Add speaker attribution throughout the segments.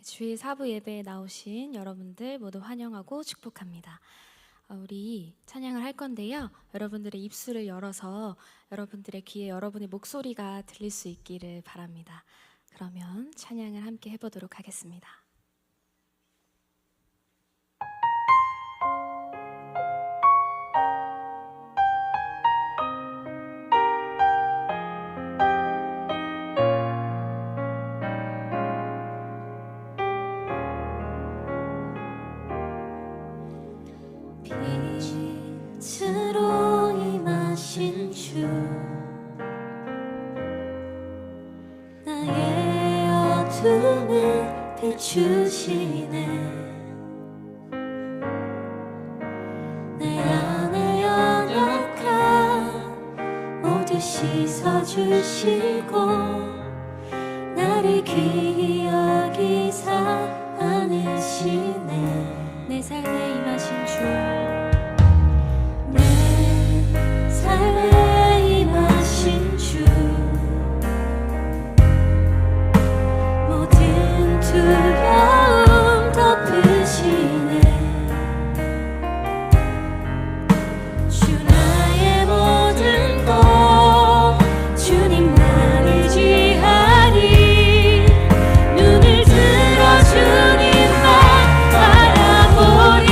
Speaker 1: 주일 사부 예배에 나오신 여러분들 모두 환영하고 축복합니다. 우리 찬양을 할 건데요. 여러분들의 입술을 열어서 여러분들의 귀에 여러분의 목소리가 들릴 수 있기를 바랍니다. 그러면 찬양을 함께 해보도록 하겠습니다.
Speaker 2: 빛으로 임하신 주 나의 어둠을 비추시네 내 안에 연약함 모두 씻어주시고 나를 귀히 여기사 안으시네 내 삶에 임하신 주 삶에 임하신 주 모든 두려움 덮으시네 주 나의 모든 것 주님만 의지하리 눈을 들어 주님만 바라보리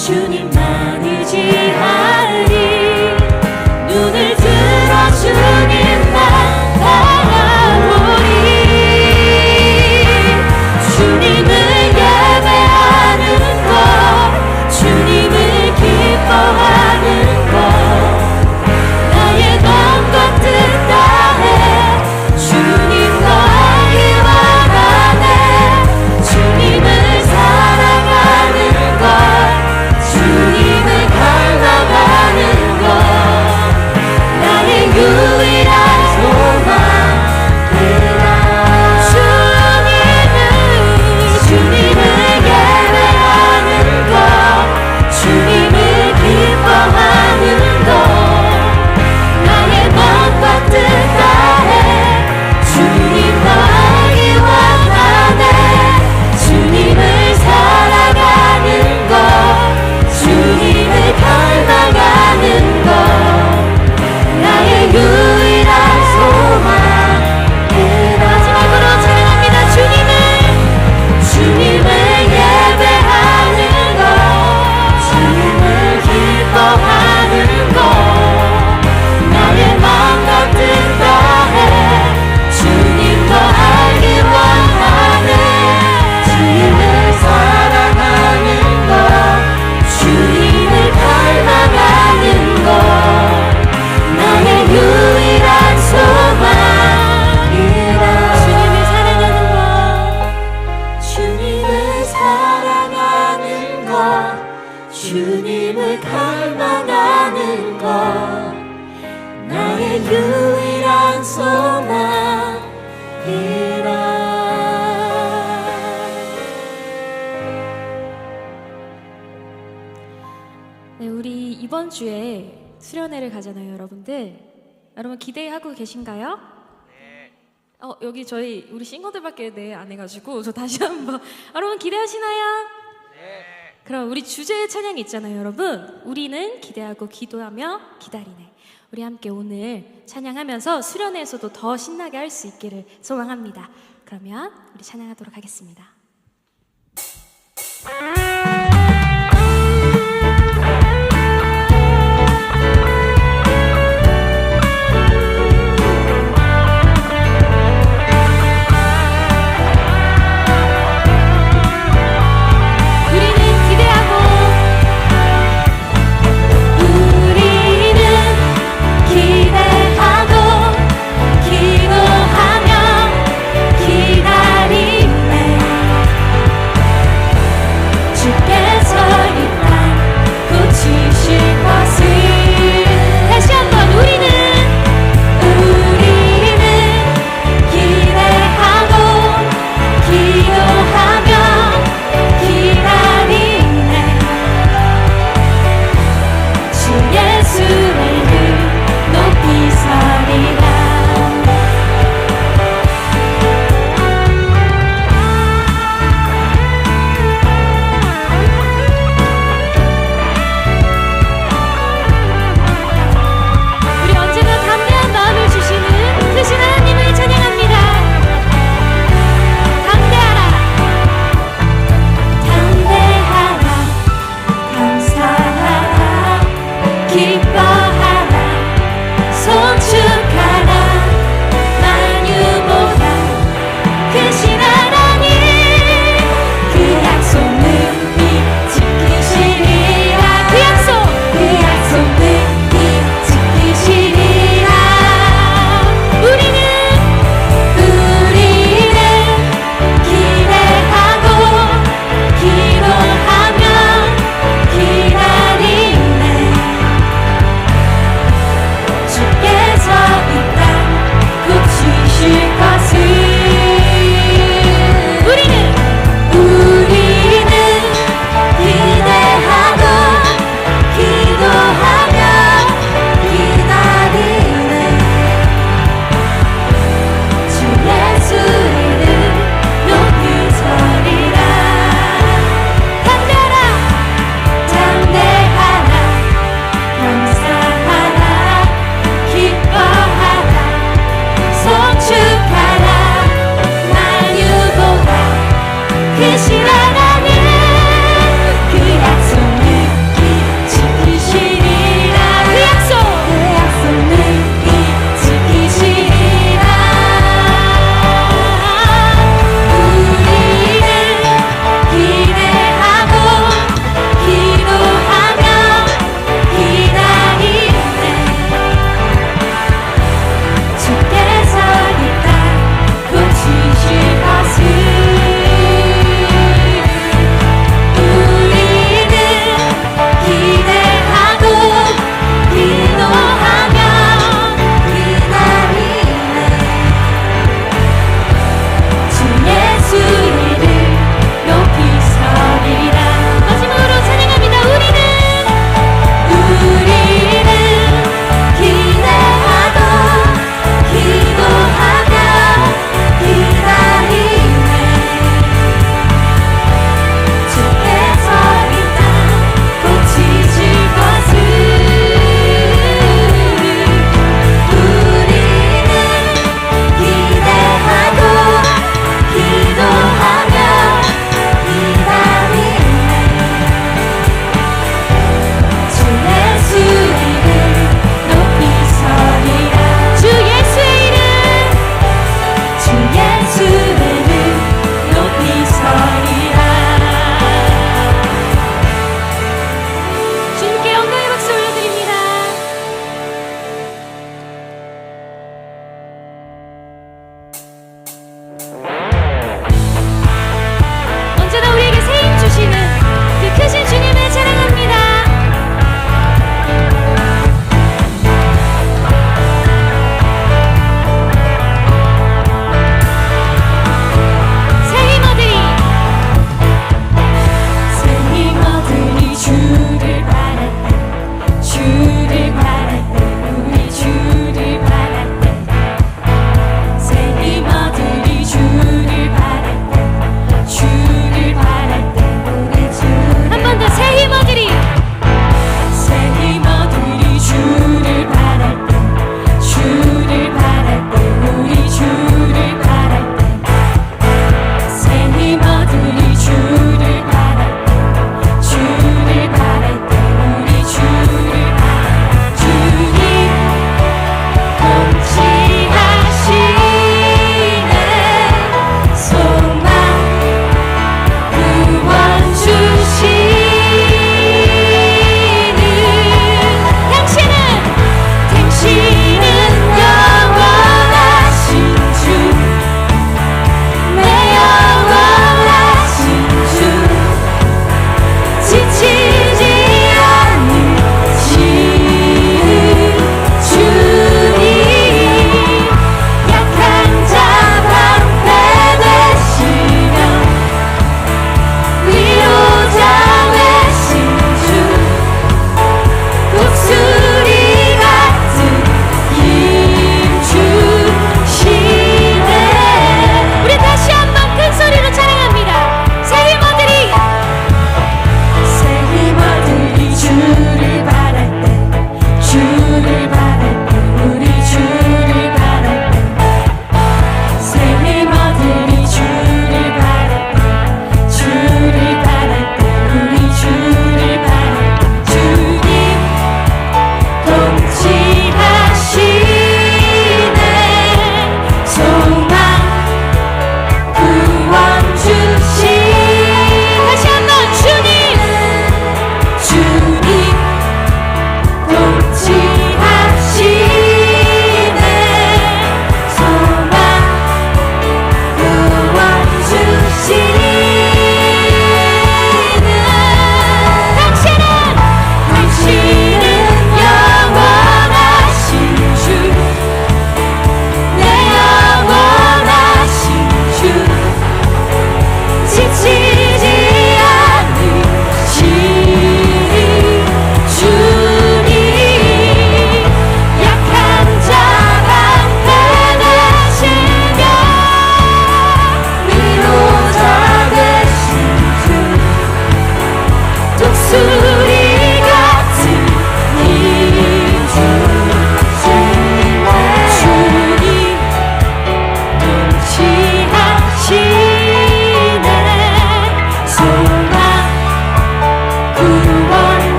Speaker 2: 주님만 의지하리 눈을 들어 주님만 바라보리 주님을 예배하는 것 주님을 기뻐하는 것 나의 맘과 뜻 다해 주님 너 알기 원하네 주님을 사랑하는 것 주님을 갈망하는 것 나의 유일한 소망이라 주님을 예배하는 것 주님을 기뻐하는 것 나의 맘과 뜻 다해 주님 너 알기 원하네 주님을 사랑하는 것 주님을 갈망하는 것 나의 유일한 소망이라 마지막으로 찬양합니다 주님을 예배하는 것 주님을 기뻐하는 것 나의 맘과 뜻 다해 주님 더 알기 원하네 주님을 사랑하는 것 주님을 갈망하는 것 나의 유일한 소망이라 주님을 사랑하는 것 주님을 사랑하는 것 주님을 갈망하는 것 나의 유일한 소망이라
Speaker 1: 네, 우리 이번 주에 수련회를 가잖아요, 여러분들. 여러분 기대하고 계신가요? 네. 여기 우리 싱어들밖에 안 해가지고 저 다시 한번 여러분 기대하시나요? 네. 그럼 우리 주제의 찬양이 있잖아요, 여러분. 우리는 기대하고 기도하며 기다리네. 우리 함께 오늘 찬양하면서 수련회에서도 더 신나게 할 수 있기를 소망합니다. 그러면 우리 찬양하도록 하겠습니다.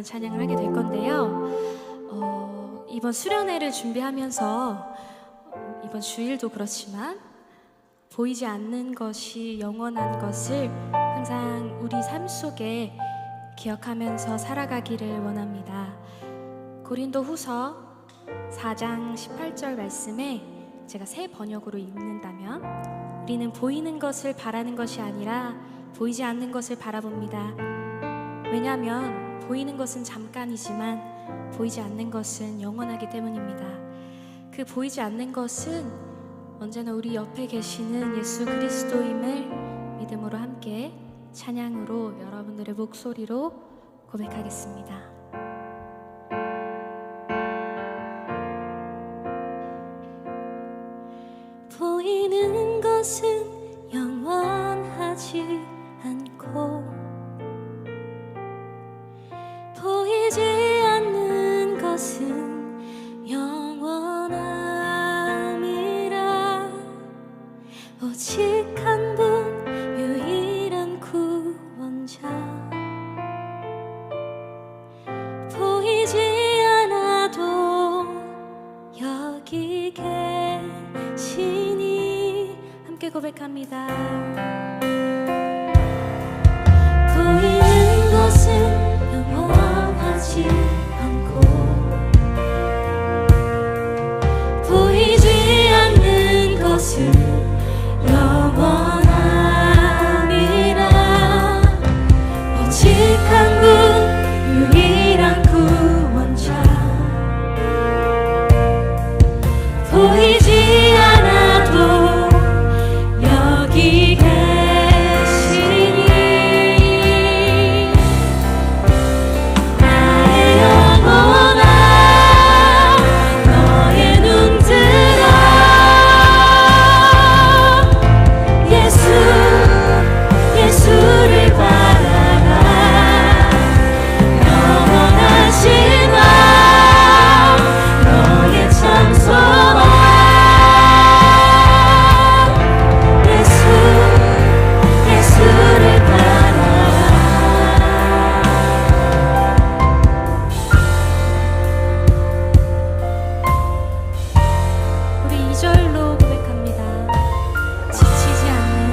Speaker 1: 많은 찬양을 하게 될 건데요. 이번 수련회를 준비하면서 이번 주일도 그렇지만 보이지 않는 것이 영원한 것을 항상 우리 삶 속에 기억하면서 살아가기를 원합니다. 고린도 후서 4장 18절 말씀에 제가 새 번역으로 읽는다면, 우리는 보이는 것을 바라는 것이 아니라 보이지 않는 것을 바라봅니다. 왜냐하면 보이는 것은 잠깐이지만 보이지 않는 것은 영원하기 때문입니다. 그 보이지 않는 것은 언제나 우리 옆에 계시는 예수 그리스도임을 믿음으로 함께 찬양으로 여러분들의 목소리로 고백하겠습니다.
Speaker 2: 보이는 것은 영원하지 않고 보이지 않는 것은 영원함이라. 오직 한 분 유일한 구원자, 보이지 않아도 여기 계시니.
Speaker 1: 함께 고백합니다.
Speaker 2: 보이는 것은 영원하지 않고 보이지 않는 것은 영원함이라. 오직 한 분 유일한 구원자, 보이지 않아도 여기 계시니. 나의 영혼아, 너의 눈 들어 예수를 바라라. 영원하신 왕, 너의 참 소망. 예수를 바라라.
Speaker 1: 우리 2절로 고백합니다. 지치지 않는,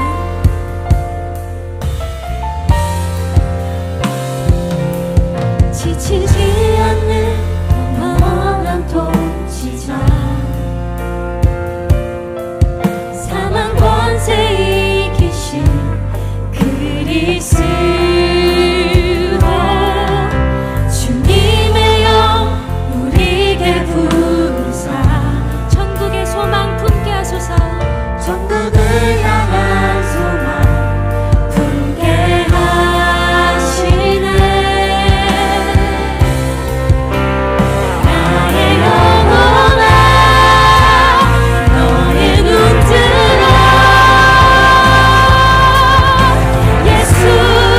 Speaker 2: 지치지 않는 영원한 통치자, 사망 권세 이기신 그리스도, 주님의 영 우리에게 부르사
Speaker 1: 천국의 소망 품게 하소서.
Speaker 2: 천국을 향한 소망 품게 하시네. 나의 영혼아, 너의 눈 들어 예수를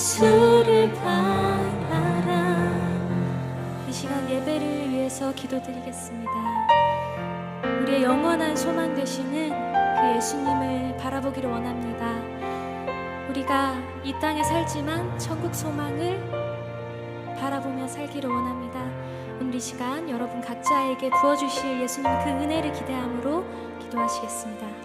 Speaker 2: 예수를 바라라.
Speaker 1: 이 시간 예배를 위해서 기도드리겠습니다. 우리의 영원한 소망 되시는 그 예수님을 바라보기를 원합니다. 우리가 이 땅에 살지만 천국 소망을 바라보며 살기를 원합니다. 오늘 이 시간 여러분 각자에게 부어주실 예수님 그 은혜를 기대함으로 기도하시겠습니다.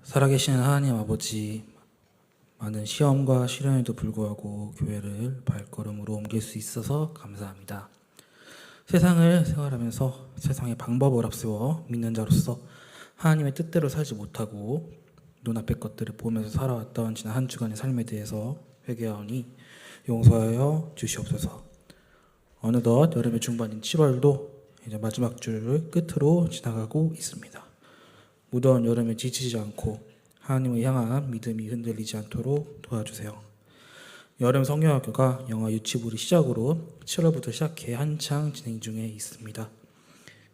Speaker 3: 살아계신 하나님 아버지, 많은 시험과 시련에도 불구하고 교회를 발걸음으로 옮길 수 있어서 감사합니다. 세상을 생활하면서 세상의 방법을 앞세워 믿는 자로서 하나님의 뜻대로 살지 못하고 눈앞의 것들을 보면서 살아왔던 지난 한 주간의 삶에 대해서 회개하오니 용서하여 주시옵소서. 어느덧 여름의 중반인 7월도 이제 마지막 줄 끝으로 지나가고 있습니다. 무더운 여름에 지치지 않고 하나님을 향한 믿음이 흔들리지 않도록 도와주세요. 여름 성경학교가 영어 유치부를 시작으로 7월부터 시작해 한창 진행 중에 있습니다.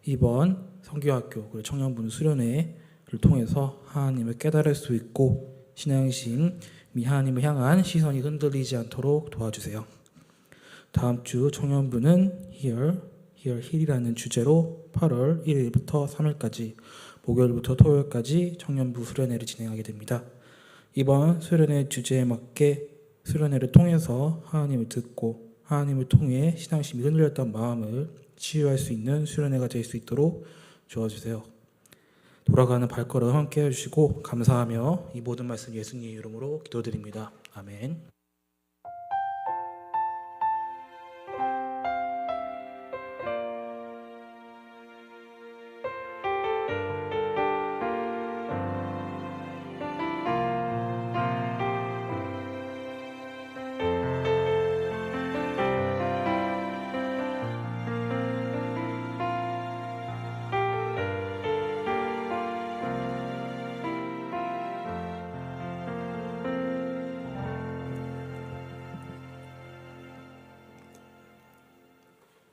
Speaker 3: 이번 성경학교 그리고 청년분 수련회를 통해서 하나님을 깨달을 수 있고 신앙심 미 하나님을 향한 시선이 흔들리지 않도록 도와주세요. 다음 주 청년부는 Here, Here이라는 주제로 8월 1일부터 3일까지 목요일부터 토요일까지 청년부 수련회를 진행하게 됩니다. 이번 수련회 주제에 맞게 수련회를 통해서 하나님을 듣고 하나님을 통해 신앙심이 흔들렸던 마음을 치유할 수 있는 수련회가 될 수 있도록 도와주세요. 돌아가는 발걸음 함께 해주시고 감사하며 이 모든 말씀 예수님의 이름으로 기도드립니다. 아멘.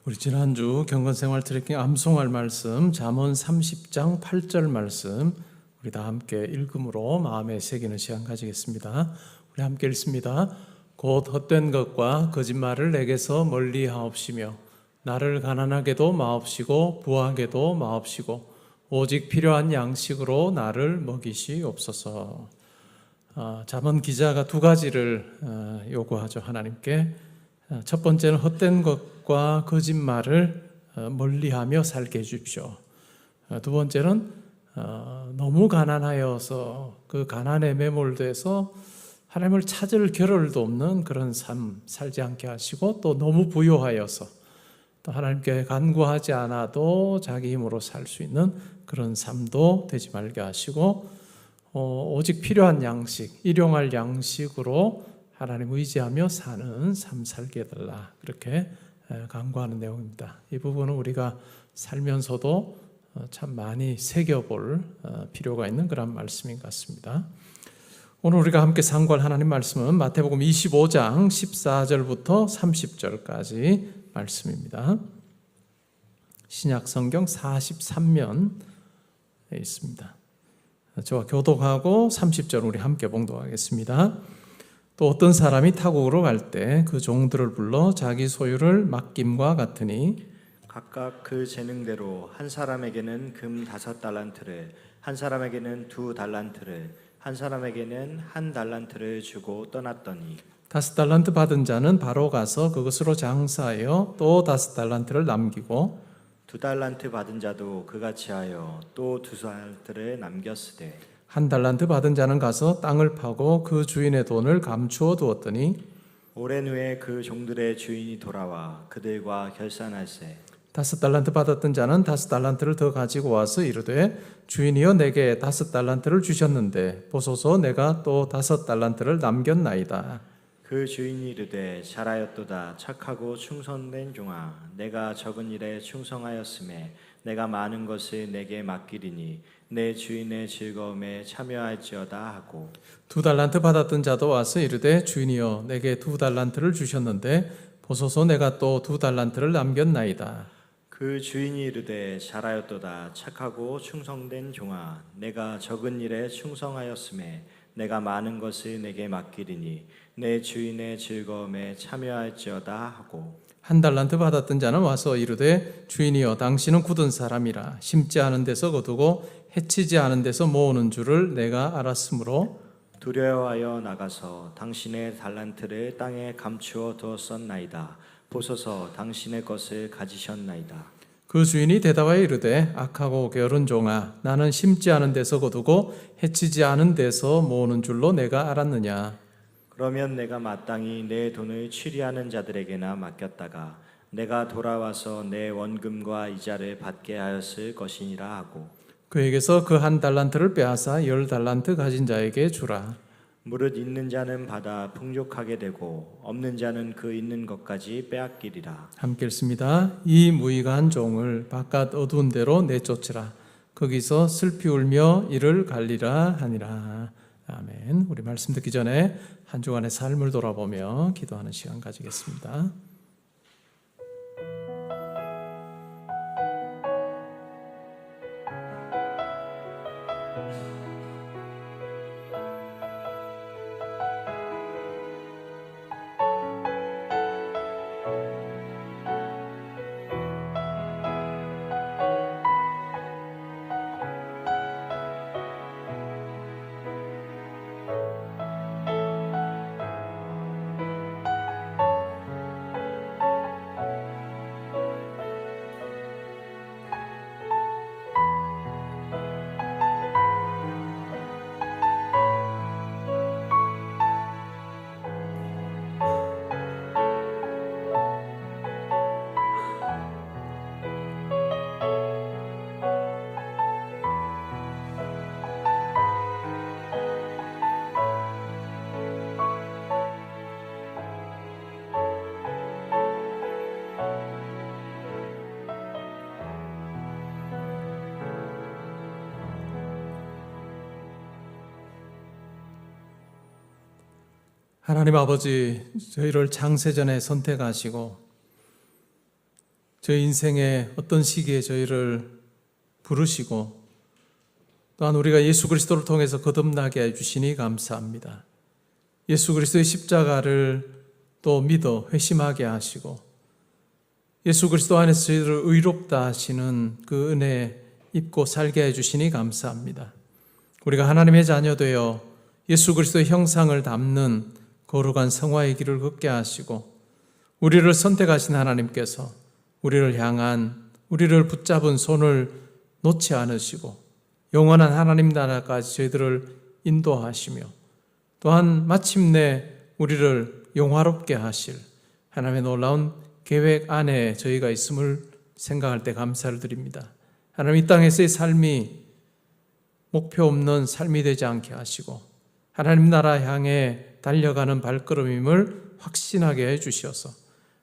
Speaker 4: 우리 지난주 경건생활 트래킹 암송할 말씀 잠언 30장 8절 말씀 우리 다 함께 읽음으로 마음에 새기는 시간 가지겠습니다. 우리 함께 읽습니다. 곧 헛된 것과 거짓말을 내게서 멀리 하옵시며 나를 가난하게도 마옵시고 부하게도 마옵시고 오직 필요한 양식으로 나를 먹이시옵소서. 잠언 기자가 두 가지를 요구하죠. 하나님께. 첫 번째는 헛된 것과 거짓말을 멀리하며 살게 해주십시오. 두 번째는 너무 가난하여서 그 가난에 매몰돼서 하나님을 찾을 겨를도 없는 그런 삶 살지 않게 하시고, 또 너무 부요하여서 또 하나님께 간구하지 않아도 자기 힘으로 살 수 있는 그런 삶도 되지 말게 하시고, 오직 필요한 양식, 일용할 양식으로 하나님 의지하며 사는 삶 살게 해달라, 그렇게 간구하는 내용입니다. 이 부분은 우리가 살면서도 참 많이 새겨볼 필요가 있는 그런 말씀인 것 같습니다. 오늘 우리가 함께 상고할 하나님 말씀은 마태복음 25장 14절부터 30절까지 말씀입니다. 신약 성경 43면에 있습니다. 저와 교독하고 30절 우리 함께 봉독하겠습니다. 또 어떤 사람이 타국으로 갈 때 그 종들을 불러 자기 소유를 맡김과 같으니
Speaker 5: 각각 그 재능대로 한 사람에게는 금 5달란트를 한 사람에게는 2달란트를, 한 사람에게는 1달란트를 주고 떠났더니
Speaker 4: 5달란트 받은 자는 바로 가서 그것으로 장사하여 또 5달란트를 남기고
Speaker 5: 2달란트 받은 자도 그같이 하여 또 2달란트를 남겼으되
Speaker 4: 1달란트 받은 자는 가서 땅을 파고 그 주인의 돈을 감추어 두었더니
Speaker 5: 오랜 후에 그 종들의 주인이 돌아와 그들과 결산할세
Speaker 4: 5달란트 받았던 자는 5달란트를 더 가지고 와서 이르되 주인이여 내게 5달란트를 주셨는데 보소서 내가 또 5달란트를 남겼나이다.
Speaker 5: 그 주인이 이르되 잘하였도다 착하고 충성된 종아 내가 적은 일에 충성하였음에 내가 많은 것을 내게 맡기리니 내 주인의 즐거움에 참여할지어다 하고
Speaker 4: 2달란트 받았던 자도 와서 이르되 주인이여 내게 2달란트를 주셨는데 보소서 내가 또 2달란트를 남겼나이다.
Speaker 5: 그 주인이 이르되 잘하였도다 착하고 충성된 종아 내가 적은 일에 충성하였음에 내가 많은 것을 내게 맡기리니 내 주인의 즐거움에 참여할지어다 하고
Speaker 4: 1달란트 받았던 자는 와서 이르되 주인이여 당신은 굳은 사람이라 심지 않은 데서 거두고 해치지 않은 데서 모으는 줄을 내가 알았으므로
Speaker 5: 두려워하여 나가서 당신의 달란트를 땅에 감추어 두었었나이다 보소서 당신의 것을 가지셨나이다.
Speaker 4: 그 주인이 대답하여 이르되 악하고 게으른 종아 나는 심지 않은 데서 거두고 해치지 않은 데서 모으는 줄로 내가 알았느냐.
Speaker 5: 그러면 내가 마땅히 내 돈을 취리하는 자들에게나 맡겼다가 내가 돌아와서 내 원금과 이자를 받게 하였을 것이니라 하고
Speaker 4: 그에게서 그 1달란트를 빼앗아 10달란트 가진 자에게 주라.
Speaker 5: 무릇 있는 자는 받아 풍족하게 되고 없는 자는 그 있는 것까지 빼앗기리라.
Speaker 4: 함께 읽습니다. 이 무익한 종을 바깥 어두운 데로 내쫓으라. 거기서 슬피 울며 이를 갈리라 하니라. 아멘. 우리 말씀 듣기 전에 한 주간의 삶을 돌아보며 기도하는 시간 가지겠습니다. 하나님 아버지, 저희를 창세전에 선택하시고 저희 인생의 어떤 시기에 저희를 부르시고 또한 우리가 예수 그리스도를 통해서 거듭나게 해주시니 감사합니다. 예수 그리스도의 십자가를 또 믿어 회심하게 하시고 예수 그리스도 안에서 저희를 의롭다 하시는 그 은혜 입고 살게 해주시니 감사합니다. 우리가 하나님의 자녀 되어 예수 그리스도의 형상을 담는 거룩한 성화의 길을 걷게 하시고 우리를 선택하신 하나님께서 우리를 향한 우리를 붙잡은 손을 놓지 않으시고 영원한 하나님 나라까지 저희들을 인도하시며 또한 마침내 우리를 영화롭게 하실 하나님의 놀라운 계획 안에 저희가 있음을 생각할 때 감사를 드립니다. 하나님 이 땅에서의 삶이 목표 없는 삶이 되지 않게 하시고 하나님 나라 향해 달려가는 발걸음임을 확신하게 해주셔서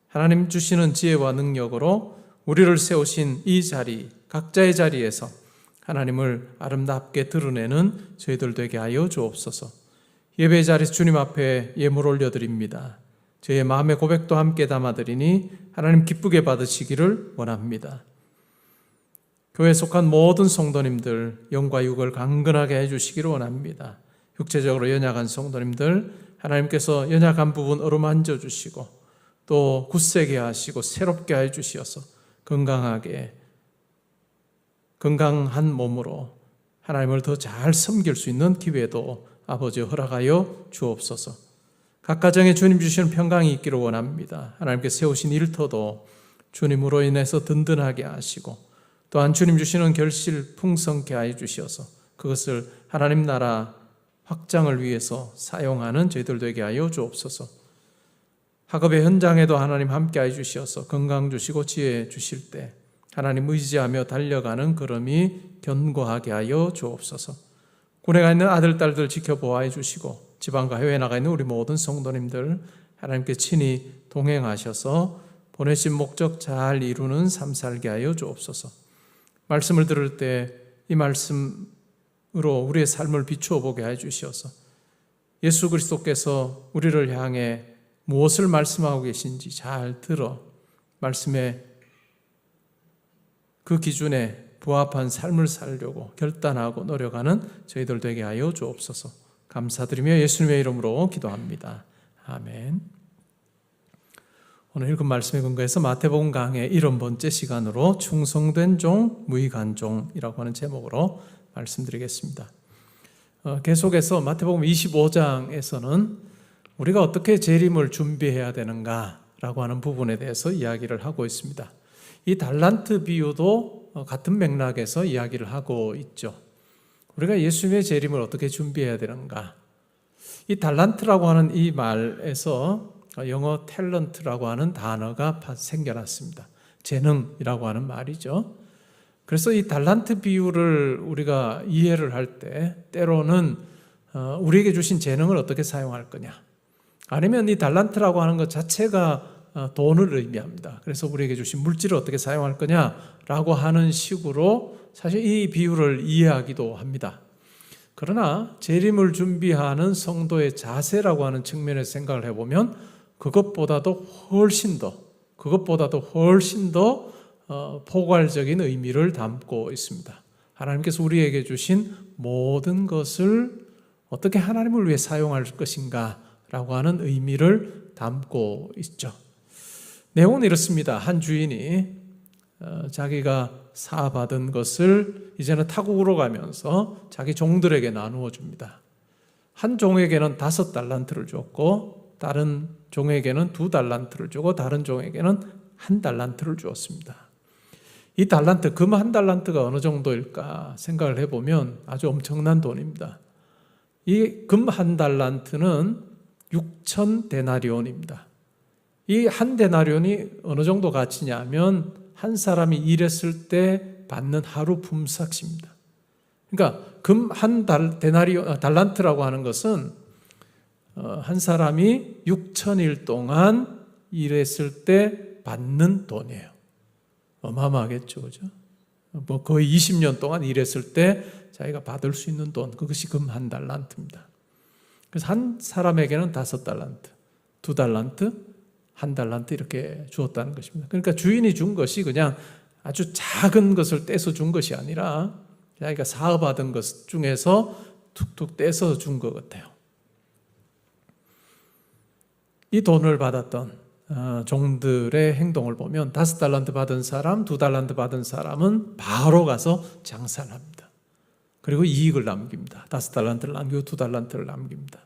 Speaker 4: 하나님 주시는 지혜와 능력으로 우리를 세우신 이 자리, 각자의 자리에서 하나님을 아름답게 드러내는 저희들 되게 하여 주옵소서. 예배 자리에서 주님 앞에 예물 올려드립니다. 저희의 마음의 고백도 함께 담아드리니 하나님 기쁘게 받으시기를 원합니다. 교회에 속한 모든 성도님들 영과 육을 강건하게 해주시기를 원합니다. 육체적으로 연약한 성도님들 하나님께서 연약한 부분 어루만져 주시고 또 굳세게 하시고 새롭게 해주시어서 건강한 몸으로 하나님을 더 잘 섬길 수 있는 기회도 아버지 허락하여 주옵소서. 각 가정에 주님 주시는 평강이 있기를 원합니다. 하나님께 세우신 일터도 주님으로 인해서 든든하게 하시고 또한 주님 주시는 결실 풍성케 하여 주시어서 그것을 하나님 나라 확장을 위해서 사용하는 저희들 되게 하여 주옵소서. 학업의 현장에도 하나님 함께 하여 주시어서 건강 주시고 지혜 주실 때 하나님 의지하며 달려가는 걸음이 견고하게 하여 주옵소서. 군에 가 있는 아들, 딸들 지켜보아 주시고 지방과 해외에 나가 있는 우리 모든 성도님들 하나님께 친히 동행하셔서 보내신 목적 잘 이루는 삶 살게 하여 주옵소서. 말씀을 들을 때 이 말씀으로 우리의 삶을 비추어 보게 해 주시어서 예수 그리스도께서 우리를 향해 무엇을 말씀하고 계신지 잘 들어 말씀의 그 기준에 부합한 삶을 살려고 결단하고 노력하는 저희들 되게 하여 주옵소서. 감사드리며 예수님의 이름으로 기도합니다. 아멘. 오늘 읽은 말씀에 근거해서 마태복음 강의 71번째 시간으로 충성된 종, 무익한 종이라고 하는 제목으로 말씀드리겠습니다. 계속해서 마태복음 25장에서는 우리가 어떻게 재림을 준비해야 되는가라고 하는 부분에 대해서 이야기를 하고 있습니다. 이 달란트 비유도 같은 맥락에서 이야기를 하고 있죠. 우리가 예수님의 재림을 어떻게 준비해야 되는가? 이 달란트라고 하는 이 말에서 영어 탤런트라고 하는 단어가 생겨났습니다. 재능이라고 하는 말이죠. 그래서 이 달란트 비유를 우리가 이해를 할 때 때로는 우리에게 주신 재능을 어떻게 사용할 거냐, 아니면 이 달란트라고 하는 것 자체가 돈을 의미합니다. 그래서 우리에게 주신 물질을 어떻게 사용할 거냐라고 하는 식으로 사실 이 비유를 이해하기도 합니다. 그러나 재림을 준비하는 성도의 자세라고 하는 측면에서 생각을 해보면 그것보다도 훨씬 더 포괄적인 의미를 담고 있습니다. 하나님께서 우리에게 주신 모든 것을 어떻게 하나님을 위해 사용할 것인가 라고 하는 의미를 담고 있죠. 내용은 이렇습니다. 한 주인이 자기가 사받은 것을 이제는 타국으로 가면서 자기 종들에게 나누어 줍니다. 한 종에게는 5달란트를 줬고 다른 종에게는 2달란트를 주고 다른 종에게는 1달란트를 주었습니다. 이 달란트, 금 1달란트가 어느 정도일까 생각을 해보면 아주 엄청난 돈입니다. 이 금 1달란트는 6,000데나리온입니다. 이 1데나리온이 어느 정도 가치냐면 한 사람이 일했을 때 받는 하루 품삯입니다. 그러니까 금 1달란트라고 하는 것은 한 사람이 6,000일 동안 일했을 때 받는 돈이에요. 어마어마하겠죠, 그죠? 뭐 거의 20년 동안 일했을 때 자기가 받을 수 있는 돈, 그것이 금 1달란트입니다. 그래서 한 사람에게는 5달란트, 2달란트, 1달란트 이렇게 주었다는 것입니다. 그러니까 주인이 준 것이 그냥 아주 작은 것을 떼서 준 것이 아니라 자기가 사업하던 것 중에서 툭툭 떼서 준 것 같아요. 이 돈을 받았던 종들의 행동을 보면 5달란트 받은 사람, 2달란트 받은 사람은 바로 가서 장사를 합니다. 그리고 이익을 남깁니다. 5달란트를 남기고 2달란트를 남깁니다.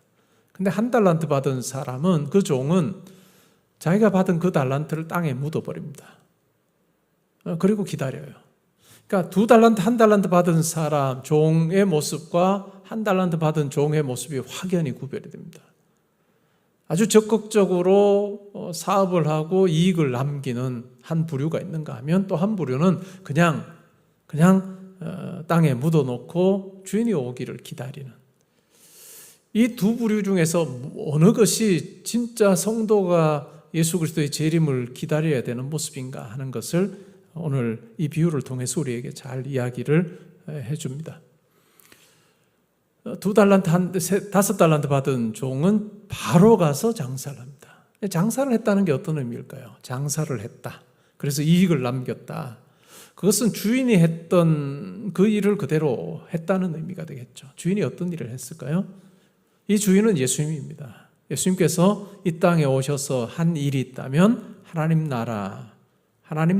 Speaker 4: 근데 1달란트 받은 사람은, 그 종은 자기가 받은 그 달란트를 땅에 묻어버립니다. 그리고 기다려요. 그러니까 2달란트, 1달란트 받은 사람 종의 모습과 1달란트 받은 종의 모습이 확연히 구별이 됩니다. 아주 적극적으로 사업을 하고 이익을 남기는 한 부류가 있는가 하면 또 한 부류는 그냥 땅에 묻어놓고 주인이 오기를 기다리는, 이 두 부류 중에서 어느 것이 진짜 성도가 예수 그리스도의 재림을 기다려야 되는 모습인가 하는 것을 오늘 이 비유를 통해서 우리에게 잘 이야기를 해줍니다. 2달란트, 5달란트 받은 종은 바로 가서 장사를 합니다. 장사를 했다는 게 어떤 의미일까요? 장사를 했다. 그래서 이익을 남겼다. 그것은 주인이 했던 그 일을 그대로 했다는 의미가 되겠죠. 주인이 어떤 일을 했을까요? 이 주인은 예수님입니다. 예수님께서 이 땅에 오셔서 한 일이 있다면 하나님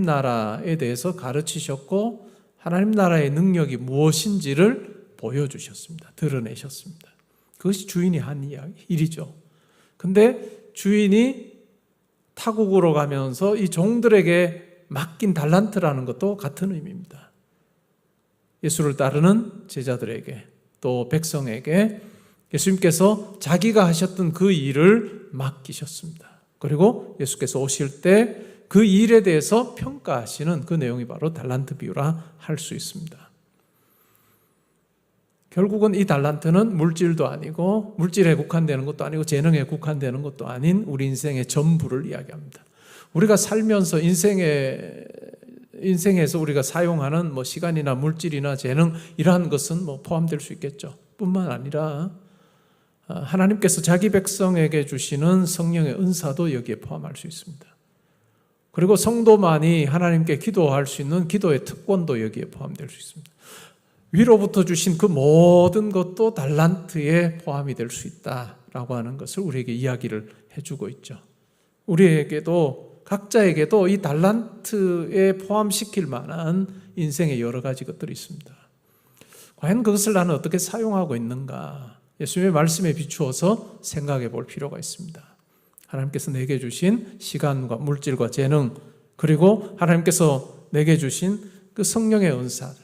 Speaker 4: 나라에 대해서 가르치셨고 하나님 나라의 능력이 무엇인지를 보여주셨습니다. 드러내셨습니다. 그것이 주인이 한 일이죠. 근데 주인이 타국으로 가면서 이 종들에게 맡긴 달란트라는 것도 같은 의미입니다. 예수를 따르는 제자들에게 또 백성에게 예수님께서 자기가 하셨던 그 일을 맡기셨습니다. 그리고 예수께서 오실 때 그 일에 대해서 평가하시는 그 내용이 바로 달란트 비유라 할 수 있습니다. 결국은 이 달란트는 물질도 아니고 물질에 국한되는 것도 아니고 재능에 국한되는 것도 아닌 우리 인생의 전부를 이야기합니다. 우리가 살면서 인생에서 우리가 사용하는 뭐 시간이나 물질이나 재능 이러한 것은 뭐 포함될 수 있겠죠. 뿐만 아니라 하나님께서 자기 백성에게 주시는 성령의 은사도 여기에 포함할 수 있습니다. 그리고 성도만이 하나님께 기도할 수 있는 기도의 특권도 여기에 포함될 수 있습니다. 위로부터 주신 그 모든 것도 달란트에 포함이 될 수 있다라고 하는 것을 우리에게 이야기를 해주고 있죠. 우리에게도 각자에게도 이 달란트에 포함시킬 만한 인생의 여러 가지 것들이 있습니다. 과연 그것을 나는 어떻게 사용하고 있는가? 예수님의 말씀에 비추어서 생각해 볼 필요가 있습니다. 하나님께서 내게 주신 시간과 물질과 재능, 그리고 하나님께서 내게 주신 그 성령의 은사들,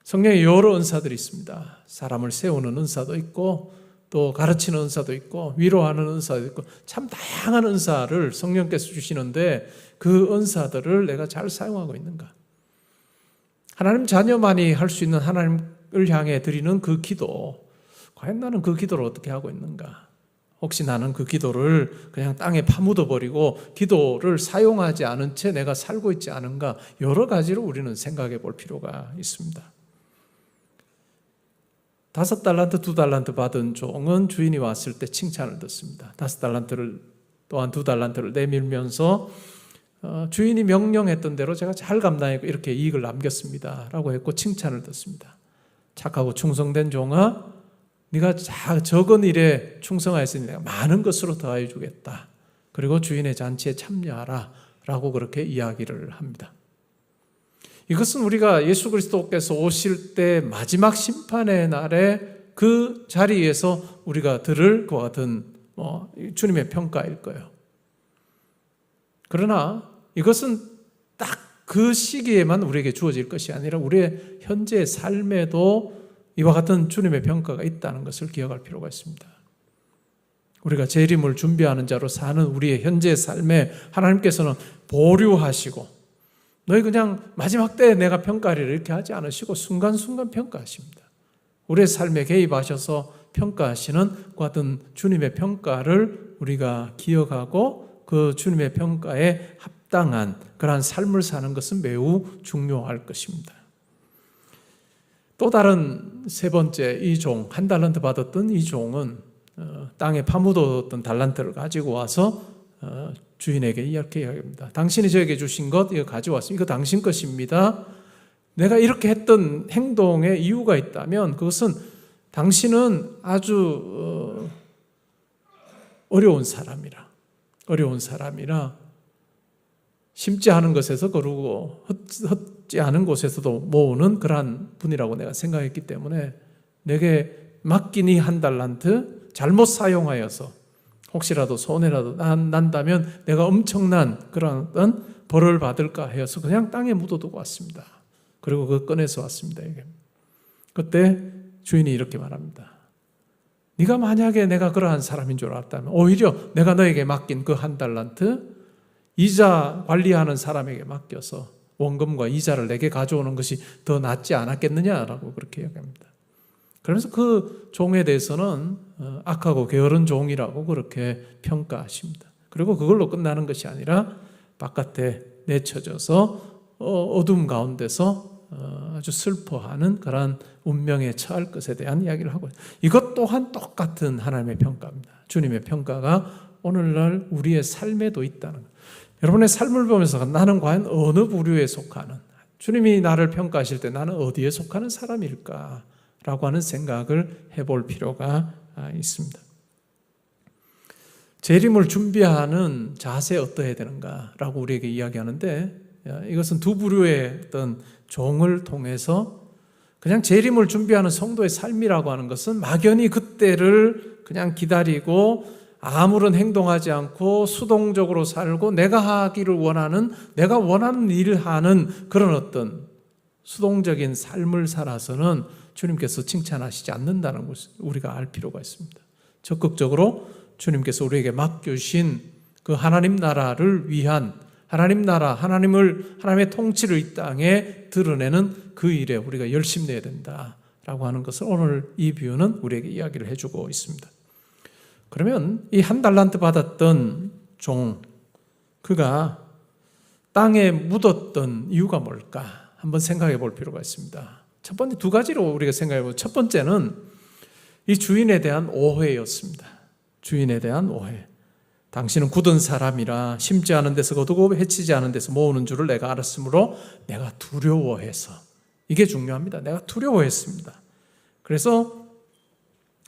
Speaker 4: 성령의 여러 은사들이 있습니다. 사람을 세우는 은사도 있고 또 가르치는 은사도 있고 위로하는 은사도 있고 참 다양한 은사를 성령께서 주시는데 그 은사들을 내가 잘 사용하고 있는가? 하나님 자녀만이 할 수 있는 하나님을 향해 드리는 그 기도, 과연 나는 그 기도를 어떻게 하고 있는가? 혹시 나는 그 기도를 그냥 땅에 파묻어버리고 기도를 사용하지 않은 채 내가 살고 있지 않은가? 여러 가지로 우리는 생각해 볼 필요가 있습니다. 5달란트, 2달란트 받은 종은 주인이 왔을 때 칭찬을 듣습니다. 5달란트를 또한 2달란트를 내밀면서 주인이 명령했던 대로 제가 잘 감당했고 이렇게 이익을 남겼습니다 라고 했고 칭찬을 듣습니다. 착하고 충성된 종아, 네가 적은 일에 충성하였으니 내가 많은 것으로 더하여 주겠다. 그리고 주인의 잔치에 참여하라 라고 그렇게 이야기를 합니다. 이것은 우리가 예수 그리스도께서 오실 때 마지막 심판의 날에 그 자리에서 우리가 들을 것 같은 주님의 평가일 거예요. 그러나 이것은 딱 그 시기에만 우리에게 주어질 것이 아니라 우리의 현재 삶에도 이와 같은 주님의 평가가 있다는 것을 기억할 필요가 있습니다. 우리가 재림을 준비하는 자로 사는 우리의 현재 삶에 하나님께서는 보류하시고 너희 그냥 마지막 때에 내가 평가하리라 이렇게 하지 않으시고 순간순간 평가하십니다. 우리의 삶에 개입하셔서 평가하시는 그 같은 주님의 평가를 우리가 기억하고 그 주님의 평가에 합당한 그러한 삶을 사는 것은 매우 중요할 것입니다. 또 다른 세 번째 이 종, 1달란트 받았던 이 종은 땅에 파묻었던 달란트를 가지고 와서 주인에게 이렇게 이야기합니다. 당신이 저에게 주신 것 이거 가져왔습니다. 이거 당신 것입니다. 내가 이렇게 했던 행동에 이유가 있다면 그것은 당신은 아주 어려운 사람이라 심지 않은 것에서 거르고 헛지 않은 곳에서도 모으는 그러한 분이라고 내가 생각했기 때문에 내게 맡긴 이 1달란트 잘못 사용하여서 혹시라도 손해라도 난다면 내가 엄청난 그런 벌을 받을까 해서 그냥 땅에 묻어두고 왔습니다. 그리고 그거 꺼내서 왔습니다. 그때 주인이 이렇게 말합니다. 네가 만약에 내가 그러한 사람인 줄 알았다면 오히려 내가 너에게 맡긴 그 1달란트 이자 관리하는 사람에게 맡겨서 원금과 이자를 내게 가져오는 것이 더 낫지 않았겠느냐라고 그렇게 이야기합니다. 그러면서 그 종에 대해서는 악하고 게으른 종이라고 그렇게 평가하십니다. 그리고 그걸로 끝나는 것이 아니라 바깥에 내쳐져서 어둠 가운데서 아주 슬퍼하는 그러한 운명에 처할 것에 대한 이야기를 하고 이것 또한 똑같은 하나님의 평가입니다. 주님의 평가가 오늘날 우리의 삶에도 있다는 것. 여러분의 삶을 보면서 나는 과연 어느 부류에 속하는, 주님이 나를 평가하실 때 나는 어디에 속하는 사람일까? 라고 하는 생각을 해볼 필요가 있습니다. 재림을 준비하는 자세 어떠해야 되는가라고 우리에게 이야기하는데 이것은 두 부류의 어떤 종을 통해서 그냥 재림을 준비하는 성도의 삶이라고 하는 것은 막연히 그때를 그냥 기다리고 아무런 행동하지 않고 수동적으로 살고 내가 하기를 원하는, 내가 원하는 일을 하는 그런 어떤 수동적인 삶을 살아서는 주님께서 칭찬하시지 않는다는 것을 우리가 알 필요가 있습니다. 적극적으로 주님께서 우리에게 맡겨주신 그 하나님 나라를 위한 하나님 나라, 하나님의 통치를 이 땅에 드러내는 그 일에 우리가 열심내야 된다라고 하는 것을 오늘 이 비유는 우리에게 이야기를 해주고 있습니다. 그러면 이 한 달란트 받았던 종, 그가 땅에 묻었던 이유가 뭘까? 한번 생각해 볼 필요가 있습니다. 첫 번째 두 가지로 우리가 생각해 보면, 첫 번째는 이 주인에 대한 오해였습니다. 주인에 대한 오해. 당신은 굳은 사람이라 심지 않은 데서 거두고 해치지 않은 데서 모으는 줄을 내가 알았으므로 내가 두려워해서, 이게 중요합니다. 내가 두려워했습니다. 그래서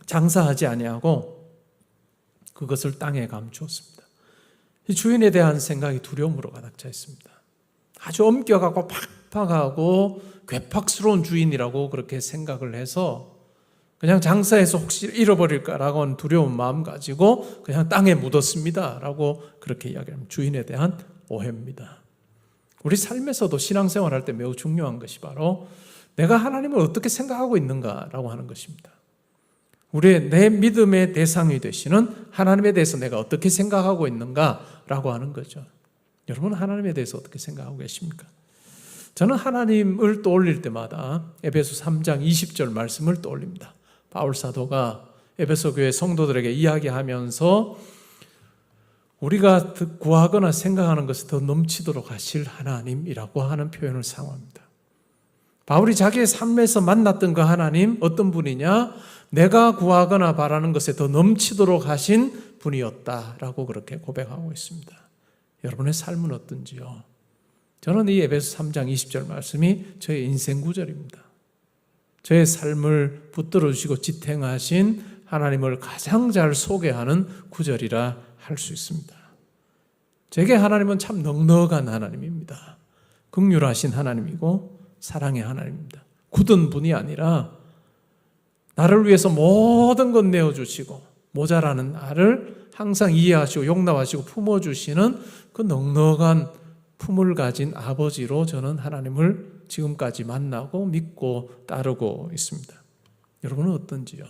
Speaker 4: 장사하지 아니하고 그것을 땅에 감추었습니다. 이 주인에 대한 생각이 두려움으로 가득 차 있습니다. 아주 엄격하고 팍팍하고 괴팍스러운 주인이라고 그렇게 생각을 해서 그냥 장사해서 혹시 잃어버릴까라고 하는 두려운 마음 가지고 그냥 땅에 묻었습니다 라고 그렇게 이야기합니다. 주인에 대한 오해입니다. 우리 삶에서도 신앙생활할 때 매우 중요한 것이 바로 내가 하나님을 어떻게 생각하고 있는가라고 하는 것입니다. 내 믿음의 대상이 되시는 하나님에 대해서 내가 어떻게 생각하고 있는가라고 하는 거죠. 여러분은 하나님에 대해서 어떻게 생각하고 계십니까? 저는 하나님을 떠올릴 때마다 에베소 3장 20절 말씀을 떠올립니다. 바울 사도가 에베소 교회 성도들에게 이야기하면서 우리가 구하거나 생각하는 것을 더 넘치도록 하실 하나님이라고 하는 표현을 사용합니다. 바울이 자기의 삶에서 만났던 그 하나님, 어떤 분이냐? 내가 구하거나 바라는 것에 더 넘치도록 하신 분이었다라고 그렇게 고백하고 있습니다. 여러분의 삶은 어떤지요? 저는 이 에베소 3장 20절 말씀이 저의 인생 구절입니다. 저의 삶을 붙들어 주시고 지탱하신 하나님을 가장 잘 소개하는 구절이라 할 수 있습니다. 제게 하나님은 참 넉넉한 하나님입니다. 긍휼하신 하나님이고 사랑의 하나님입니다. 굳은 분이 아니라 나를 위해서 모든 것 내어주시고 모자라는 나를 항상 이해하시고 용납하시고 품어주시는 그 넉넉한 품을 가진 아버지로 저는 하나님을 지금까지 만나고 믿고 따르고 있습니다. 여러분은 어떤지요?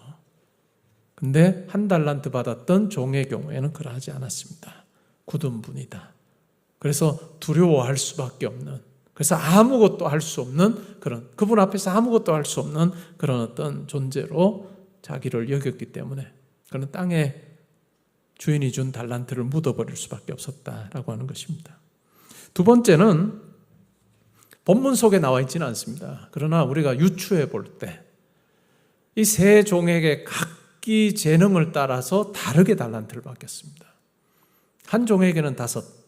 Speaker 4: 근데 한 달란트 받았던 종의 경우에는 그러하지 않았습니다. 굳은 분이다. 그래서 두려워할 수밖에 없는, 그래서 아무것도 할 수 없는 그런, 그분 앞에서 아무것도 할 수 없는 그런 어떤 존재로 자기를 여겼기 때문에 그는 땅에 주인이 준 달란트를 묻어버릴 수밖에 없었다라고 하는 것입니다. 두 번째는 본문 속에 나와 있지는 않습니다. 그러나 우리가 유추해 볼 때 이 세 종에게 각기 재능을 따라서 다르게 달란트를 받겠습니다. 한 종에게는 5,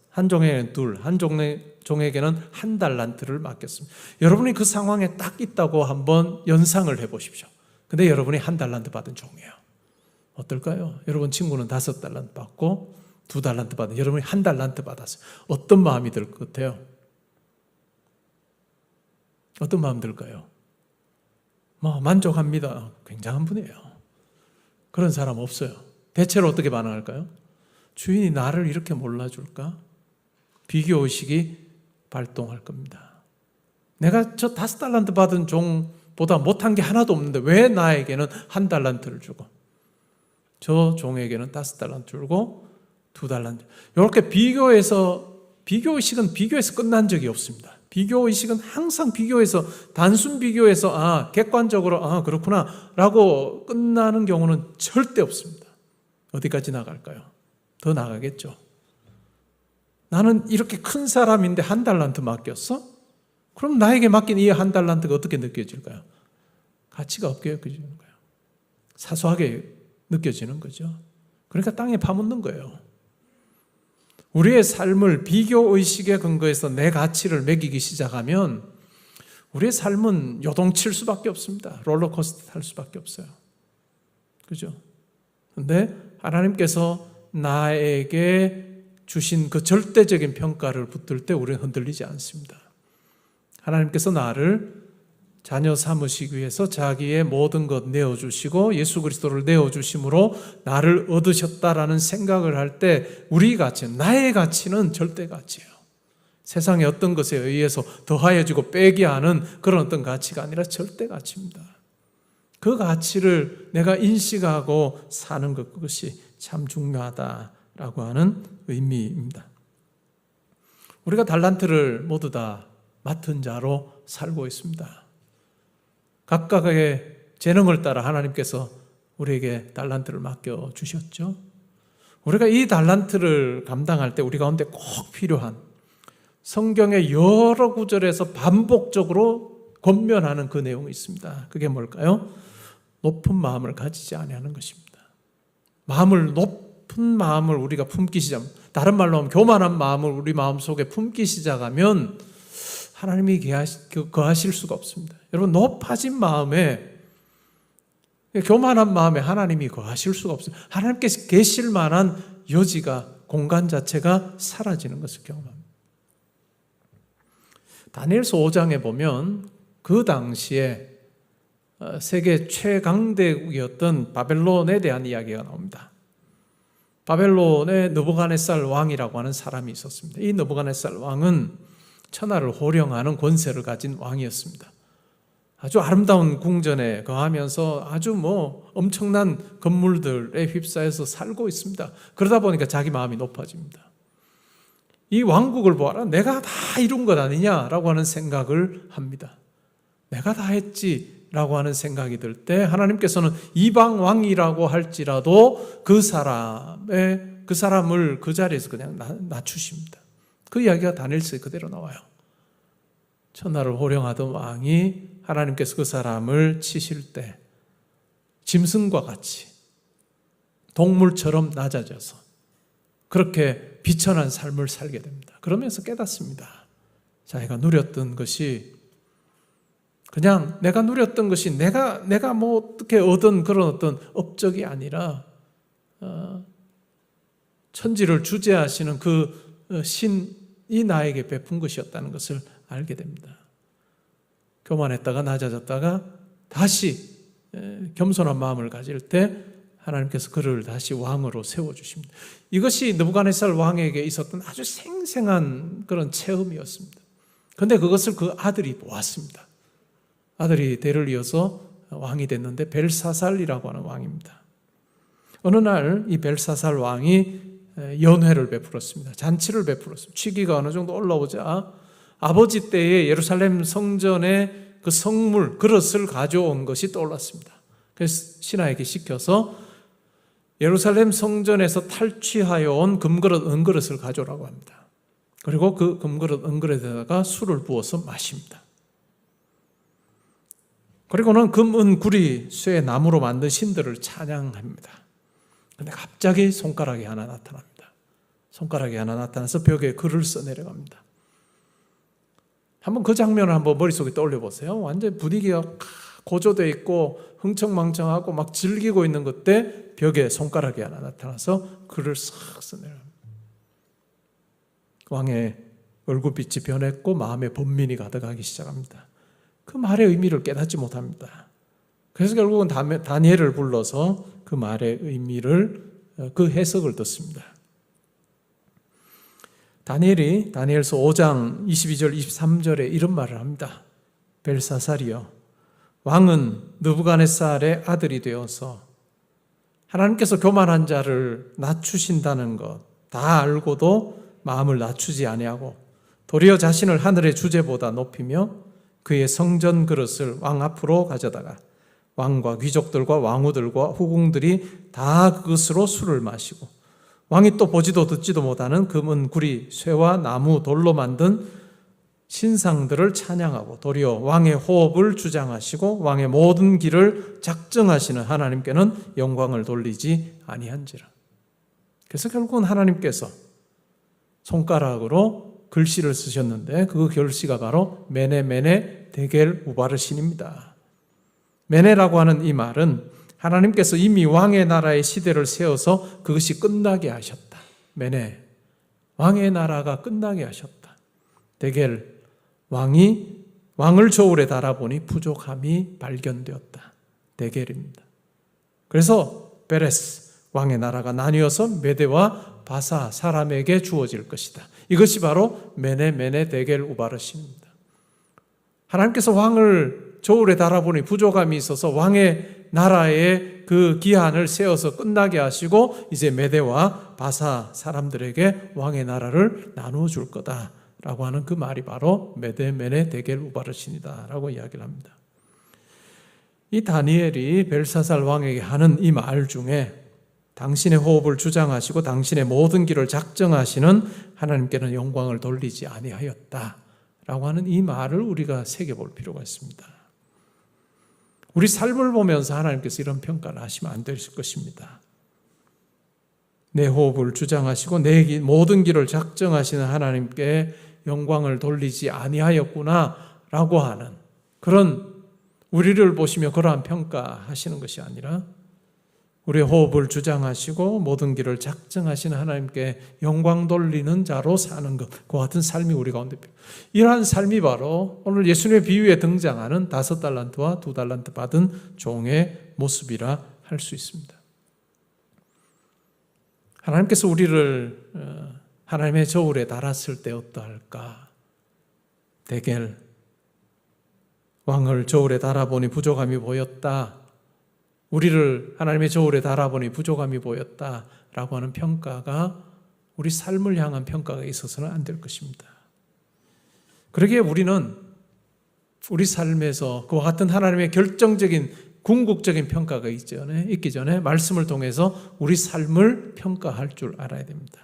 Speaker 4: 한 종에게는 2, 한 종에게는 1 달란트를 맡겼습니다. 여러분이 그 상황에 딱 있다고 한번 연상을 해보십시오. 근데 여러분이 1 달란트 받은 종이에요. 어떨까요? 여러분 친구는 5 달란트 받고 2 달란트 받은, 여러분이 1 달란트 받았어요. 어떤 마음이 들 것 같아요? 어떤 마음 들까요? 만족합니다. 굉장한 분이에요. 그런 사람 없어요. 대체로 어떻게 반응할까요? 주인이 나를 이렇게 몰라줄까? 비교의식이 발동할 겁니다. 내가 저 5 달란트 받은 종보다 못한 게 하나도 없는데 왜 나에게는 1 달란트를 주고 저 종에게는 5 달란트 주고 2 달란트. 이렇게 비교의식은 비교해서 끝난 적이 없습니다. 비교의식은 항상 비교해서, 단순 비교해서 객관적으로 그렇구나 라고 끝나는 경우는 절대 없습니다. 어디까지 나갈까요? 더 나가겠죠. 나는 이렇게 큰 사람인데 1 달란트 맡겼어? 그럼 나에게 맡긴 이 1 달란트가 어떻게 느껴질까요? 가치가 없게 느껴지는 거예요. 사소하게 느껴지는 거죠. 그러니까 땅에 파묻는 거예요. 우리의 삶을 비교의식에 근거해서 내 가치를 매기기 시작하면 우리의 삶은 요동칠 수밖에 없습니다. 롤러코스터 탈 수밖에 없어요. 그죠? 근데 하나님께서 나에게 주신 그 절대적인 평가를 붙들 때 우리는 흔들리지 않습니다. 하나님께서 나를 자녀 삼으시기 위해서 자기의 모든 것 내어주시고 예수 그리스도를 내어주심으로 나를 얻으셨다라는 생각을 할 때 우리 가치, 나의 가치는 절대 가치예요. 세상의 어떤 것에 의해서 더하여지고 빼게 하는 그런 어떤 가치가 아니라 절대 가치입니다. 그 가치를 내가 인식하고 사는 것, 그것이 참 중요하다라고 하는 의미입니다. 우리가 달란트를 모두 다 맡은 자로 살고 있습니다. 각각의 재능을 따라 하나님께서 우리에게 달란트를 맡겨주셨죠. 우리가 이 달란트를 감당할 때 우리 가운데 꼭 필요한 성경의 여러 구절에서 반복적으로 권면하는 그 내용이 있습니다. 그게 뭘까요? 높은 마음을 가지지 아니하는 것입니다. 높은 마음을 우리가 품기 시작하면, 다른 말로 하면 교만한 마음을 우리 마음속에 품기 시작하면 하나님이 거하실 수가 없습니다. 여러분, 높아진 마음에, 교만한 마음에 하나님이 거하실 수가 없습니다. 하나님께서 계실 만한 여지가, 공간 자체가 사라지는 것을 경험합니다. 다니엘서 5장에 보면 그 당시에 세계 최강대국이었던 바벨론에 대한 이야기가 나옵니다. 바벨론의 느부갓네살 왕이라고 하는 사람이 있었습니다. 이 느부갓네살 왕은 천하를 호령하는 권세를 가진 왕이었습니다. 아주 아름다운 궁전에 거하면서 아주 엄청난 건물들에 휩싸여서 살고 있습니다. 그러다 보니까 자기 마음이 높아집니다. 이 왕국을 보아라, 내가 다 이룬 것 아니냐라고 하는 생각을 합니다. 내가 다 했지라고 하는 생각이 들 때 하나님께서는 이방 왕이라고 할지라도 그 사람을 그 자리에서 그냥 낮추십니다. 그 이야기가 다니엘서에 그대로 나와요. 천하를 호령하던 왕이 하나님께서 그 사람을 치실 때 짐승과 같이 동물처럼 낮아져서 그렇게 비천한 삶을 살게 됩니다. 그러면서 깨닫습니다. 자기가 누렸던 것이 그냥 내가 누렸던 것이 내가 어떻게 얻은 그런 어떤 업적이 아니라 천지를 주재하시는 그 신이 나에게 베푼 것이었다는 것을 알게 됩니다. 교만했다가 낮아졌다가 다시 겸손한 마음을 가질 때 하나님께서 그를 다시 왕으로 세워주십니다. 이것이 느부갓네살 왕에게 있었던 아주 생생한 그런 체험이었습니다. 그런데 그것을 그 아들이 보았습니다. 아들이 대를 이어서 왕이 됐는데 벨사살이라고 하는 왕입니다. 어느 날 이 벨사살 왕이 연회를 베풀었습니다. 잔치를 베풀었습니다. 취기가 어느 정도 올라오자 아버지 때에 예루살렘 성전의 그 성물, 그릇을 가져온 것이 떠올랐습니다. 그래서 신하에게 시켜서 예루살렘 성전에서 탈취하여 온 금그릇, 은그릇을 가져오라고 합니다. 그리고 그 금그릇, 은그릇에다가 술을 부어서 마십니다. 그리고는 금, 은, 구리, 쇠, 나무로 만든 신들을 찬양합니다. 그런데 갑자기 손가락이 하나 나타납니다. 손가락이 하나 나타나서 벽에 글을 써내려갑니다. 한번 그 장면을 한번 머릿속에 떠올려 보세요. 완전 분위기가 고조되어 있고 흥청망청하고 막 즐기고 있는 그때 벽에 손가락이 하나 나타나서 글을 싹 써내려갑니다. 왕의 얼굴빛이 변했고 마음에 번민이 가득하기 시작합니다. 그 말의 의미를 깨닫지 못합니다. 그래서 결국은 다니엘을 불러서 그 말의 의미를, 그 해석을 듣습니다. 다니엘이 다니엘서 5장 22절 23절에 이런 말을 합니다. 벨사살이여, 왕은 느부갓네살의 아들이 되어서 하나님께서 교만한 자를 낮추신다는 것 다 알고도 마음을 낮추지 아니하고 도리어 자신을 하늘의 주제보다 높이며 그의 성전 그릇을 왕 앞으로 가져다가 왕과 귀족들과 왕후들과 후궁들이 다 그것으로 술을 마시고 왕이 또 보지도 듣지도 못하는 금은, 구리, 쇠와 나무, 돌로 만든 신상들을 찬양하고 도리어 왕의 호흡을 주장하시고 왕의 모든 길을 작정하시는 하나님께는 영광을 돌리지 아니한지라. 그래서 결국은 하나님께서 손가락으로 글씨를 쓰셨는데 그 글씨가 바로 메네 데겔 우바르신입니다. 메네라고 하는 이 말은 하나님께서 이미 왕의 나라의 시대를 세워서 그것이 끝나게 하셨다. 메네, 왕의 나라가 끝나게 하셨다. 데겔, 왕이 왕을 저울에 달아보니 부족함이 발견되었다. 대겔입니다. 그래서 베레스 왕의 나라가 나뉘어서 메대와 바사 사람에게 주어질 것이다. 이것이 바로 메네 데겔 우바르신입니다. 하나님께서 왕을 저울에 달아보니 부족함이 있어서 왕의 나라의 그 기한을 세워서 끝나게 하시고 이제 메대와 바사 사람들에게 왕의 나라를 나누어 줄 거다라고 하는 그 말이 바로 메네 데겔 우바르신이다라고 이야기를 합니다. 이 다니엘이 벨사살 왕에게 하는 이 말 중에 당신의 호흡을 주장하시고 당신의 모든 길을 작정하시는 하나님께는 영광을 돌리지 아니하였다라고 하는 이 말을 우리가 새겨볼 필요가 있습니다. 우리 삶을 보면서 하나님께서 이런 평가를 하시면 안 될 것입니다. 내 호흡을 주장하시고 내 모든 길을 작정하시는 하나님께 영광을 돌리지 아니하였구나라고 하는 그런 우리를 보시며 그러한 평가하시는 것이 아니라 우리의 호흡을 주장하시고 모든 길을 작정하시는 하나님께 영광 돌리는 자로 사는 것, 그와 같은 삶이 우리 가운데 필요해요. 이러한 삶이 바로 오늘 예수님의 비유에 등장하는 5달란트와 2달란트 받은 종의 모습이라 할 수 있습니다. 하나님께서 우리를 하나님의 저울에 달았을 때 어떠할까? 데겔 왕을 저울에 달아보니 부족함이 보였다. 우리를 하나님의 저울에 달아보니 부족함이 보였다라고 하는 평가가 우리 삶을 향한 평가가 있어서는 안 될 것입니다. 그러기에 우리는 우리 삶에서 그와 같은 하나님의 결정적인 궁극적인 평가가 있기 전에 말씀을 통해서 우리 삶을 평가할 줄 알아야 됩니다.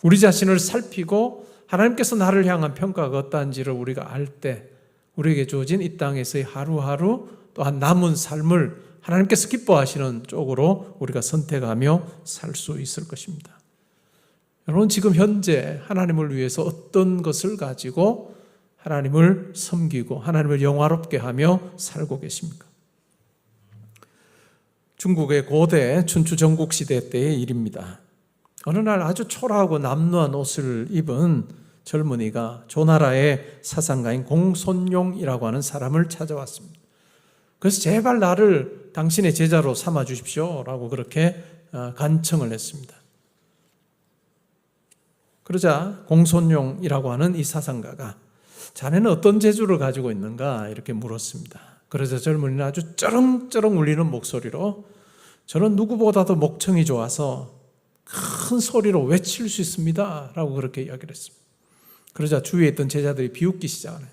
Speaker 4: 우리 자신을 살피고 하나님께서 나를 향한 평가가 어떠한지를 우리가 알 때 우리에게 주어진 이 땅에서의 하루하루 또한 남은 삶을 하나님께서 기뻐하시는 쪽으로 우리가 선택하며 살 수 있을 것입니다. 여러분 지금 현재 하나님을 위해서 어떤 것을 가지고 하나님을 섬기고 하나님을 영화롭게 하며 살고 계십니까? 중국의 고대 춘추 전국시대 때의 일입니다. 어느 날 아주 초라하고 남루한 옷을 입은 젊은이가 조나라의 사상가인 공손용이라고 하는 사람을 찾아왔습니다. 그래서 제발 나를 당신의 제자로 삼아 주십시오 라고 그렇게 간청을 했습니다. 그러자 공손용이라고 하는 이 사상가가 자네는 어떤 재주를 가지고 있는가 이렇게 물었습니다. 그래서 젊은이는 아주 쩌렁쩌렁 울리는 목소리로 저는 누구보다도 목청이 좋아서 큰 소리로 외칠 수 있습니다 라고 그렇게 이야기를 했습니다. 그러자 주위에 있던 제자들이 비웃기 시작하네요.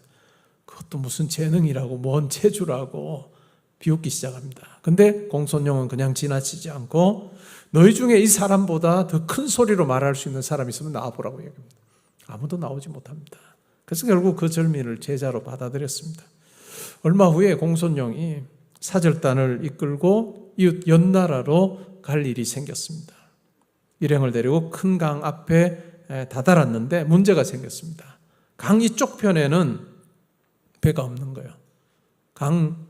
Speaker 4: 그것도 무슨 재능이라고 뭔 재주라고 비웃기 시작합니다. 근데 공손용은 그냥 지나치지 않고 너희 중에 이 사람보다 더 큰 소리로 말할 수 있는 사람이 있으면 나와보라고 얘기합니다. 아무도 나오지 못합니다. 그래서 결국 그 젊은이를 제자로 받아들였습니다. 얼마 후에 공손용이 사절단을 이끌고 이웃 연나라로 갈 일이 생겼습니다. 일행을 데리고 큰 강 앞에 다다랐는데 문제가 생겼습니다. 강 이쪽 편에는 배가 없는 거예요. 강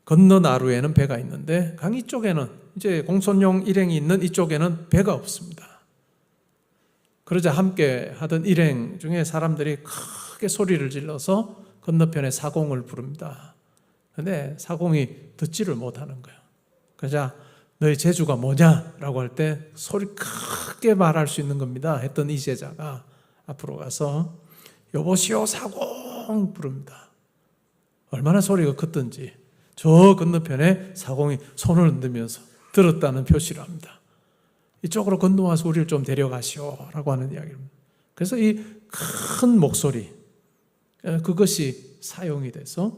Speaker 4: 건너 나루에는 배가 있는데 강 이쪽에는 이제 공손용 일행이 있는 이쪽에는 배가 없습니다. 그러자 함께 하던 일행 중에 사람들이 크게 소리를 질러서 건너편에 사공을 부릅니다. 그런데 사공이 듣지를 못하는 거예요. 그러자 너의 재주가 뭐냐라고 할 때 소리 크게 말할 수 있는 겁니다 했던 이 제자가 앞으로 가서 여보시오 사공 부릅니다. 얼마나 소리가 컸던지 저 건너편에 사공이 손을 흔들면서 들었다는 표시를 합니다. 이쪽으로 건너와서 우리를 좀 데려가시오라고 하는 이야기입니다. 그래서 이 큰 목소리 그것이 사용이 돼서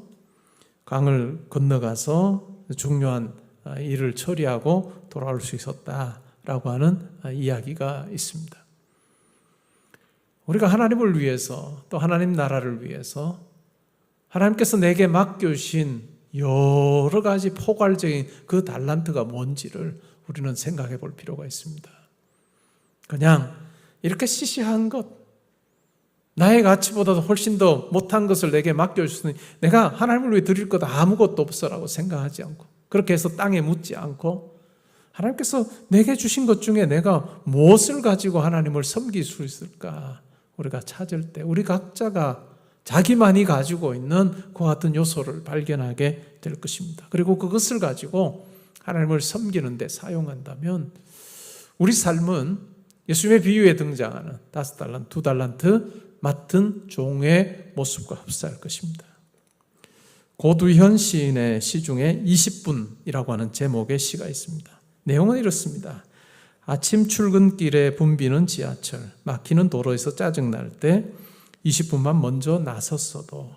Speaker 4: 강을 건너가서 중요한 일을 처리하고 돌아올 수 있었다라고 하는 이야기가 있습니다. 우리가 하나님을 위해서 또 하나님 나라를 위해서 하나님께서 내게 맡겨주신 여러 가지 포괄적인 그 달란트가 뭔지를 우리는 생각해 볼 필요가 있습니다. 그냥 이렇게 시시한 것, 나의 가치보다도 훨씬 더 못한 것을 내게 맡겨주시니 내가 하나님을 위해 드릴 것 아무것도 없어라고 생각하지 않고 그렇게 해서 땅에 묻지 않고 하나님께서 내게 주신 것 중에 내가 무엇을 가지고 하나님을 섬길 수 있을까 우리가 찾을 때 우리 각자가 자기만이 가지고 있는 그와 같은 요소를 발견하게 될 것입니다. 그리고 그것을 가지고 하나님을 섬기는 데 사용한다면 우리 삶은 예수님의 비유에 등장하는 5달란트, 2달란트 맡은 종의 모습과 흡사할 것입니다. 고두현 시인의 시 중에 20분이라고 하는 제목의 시가 있습니다. 내용은 이렇습니다. 아침 출근길에 붐비는 지하철, 막히는 도로에서 짜증날 때 20분만 먼저 나섰어도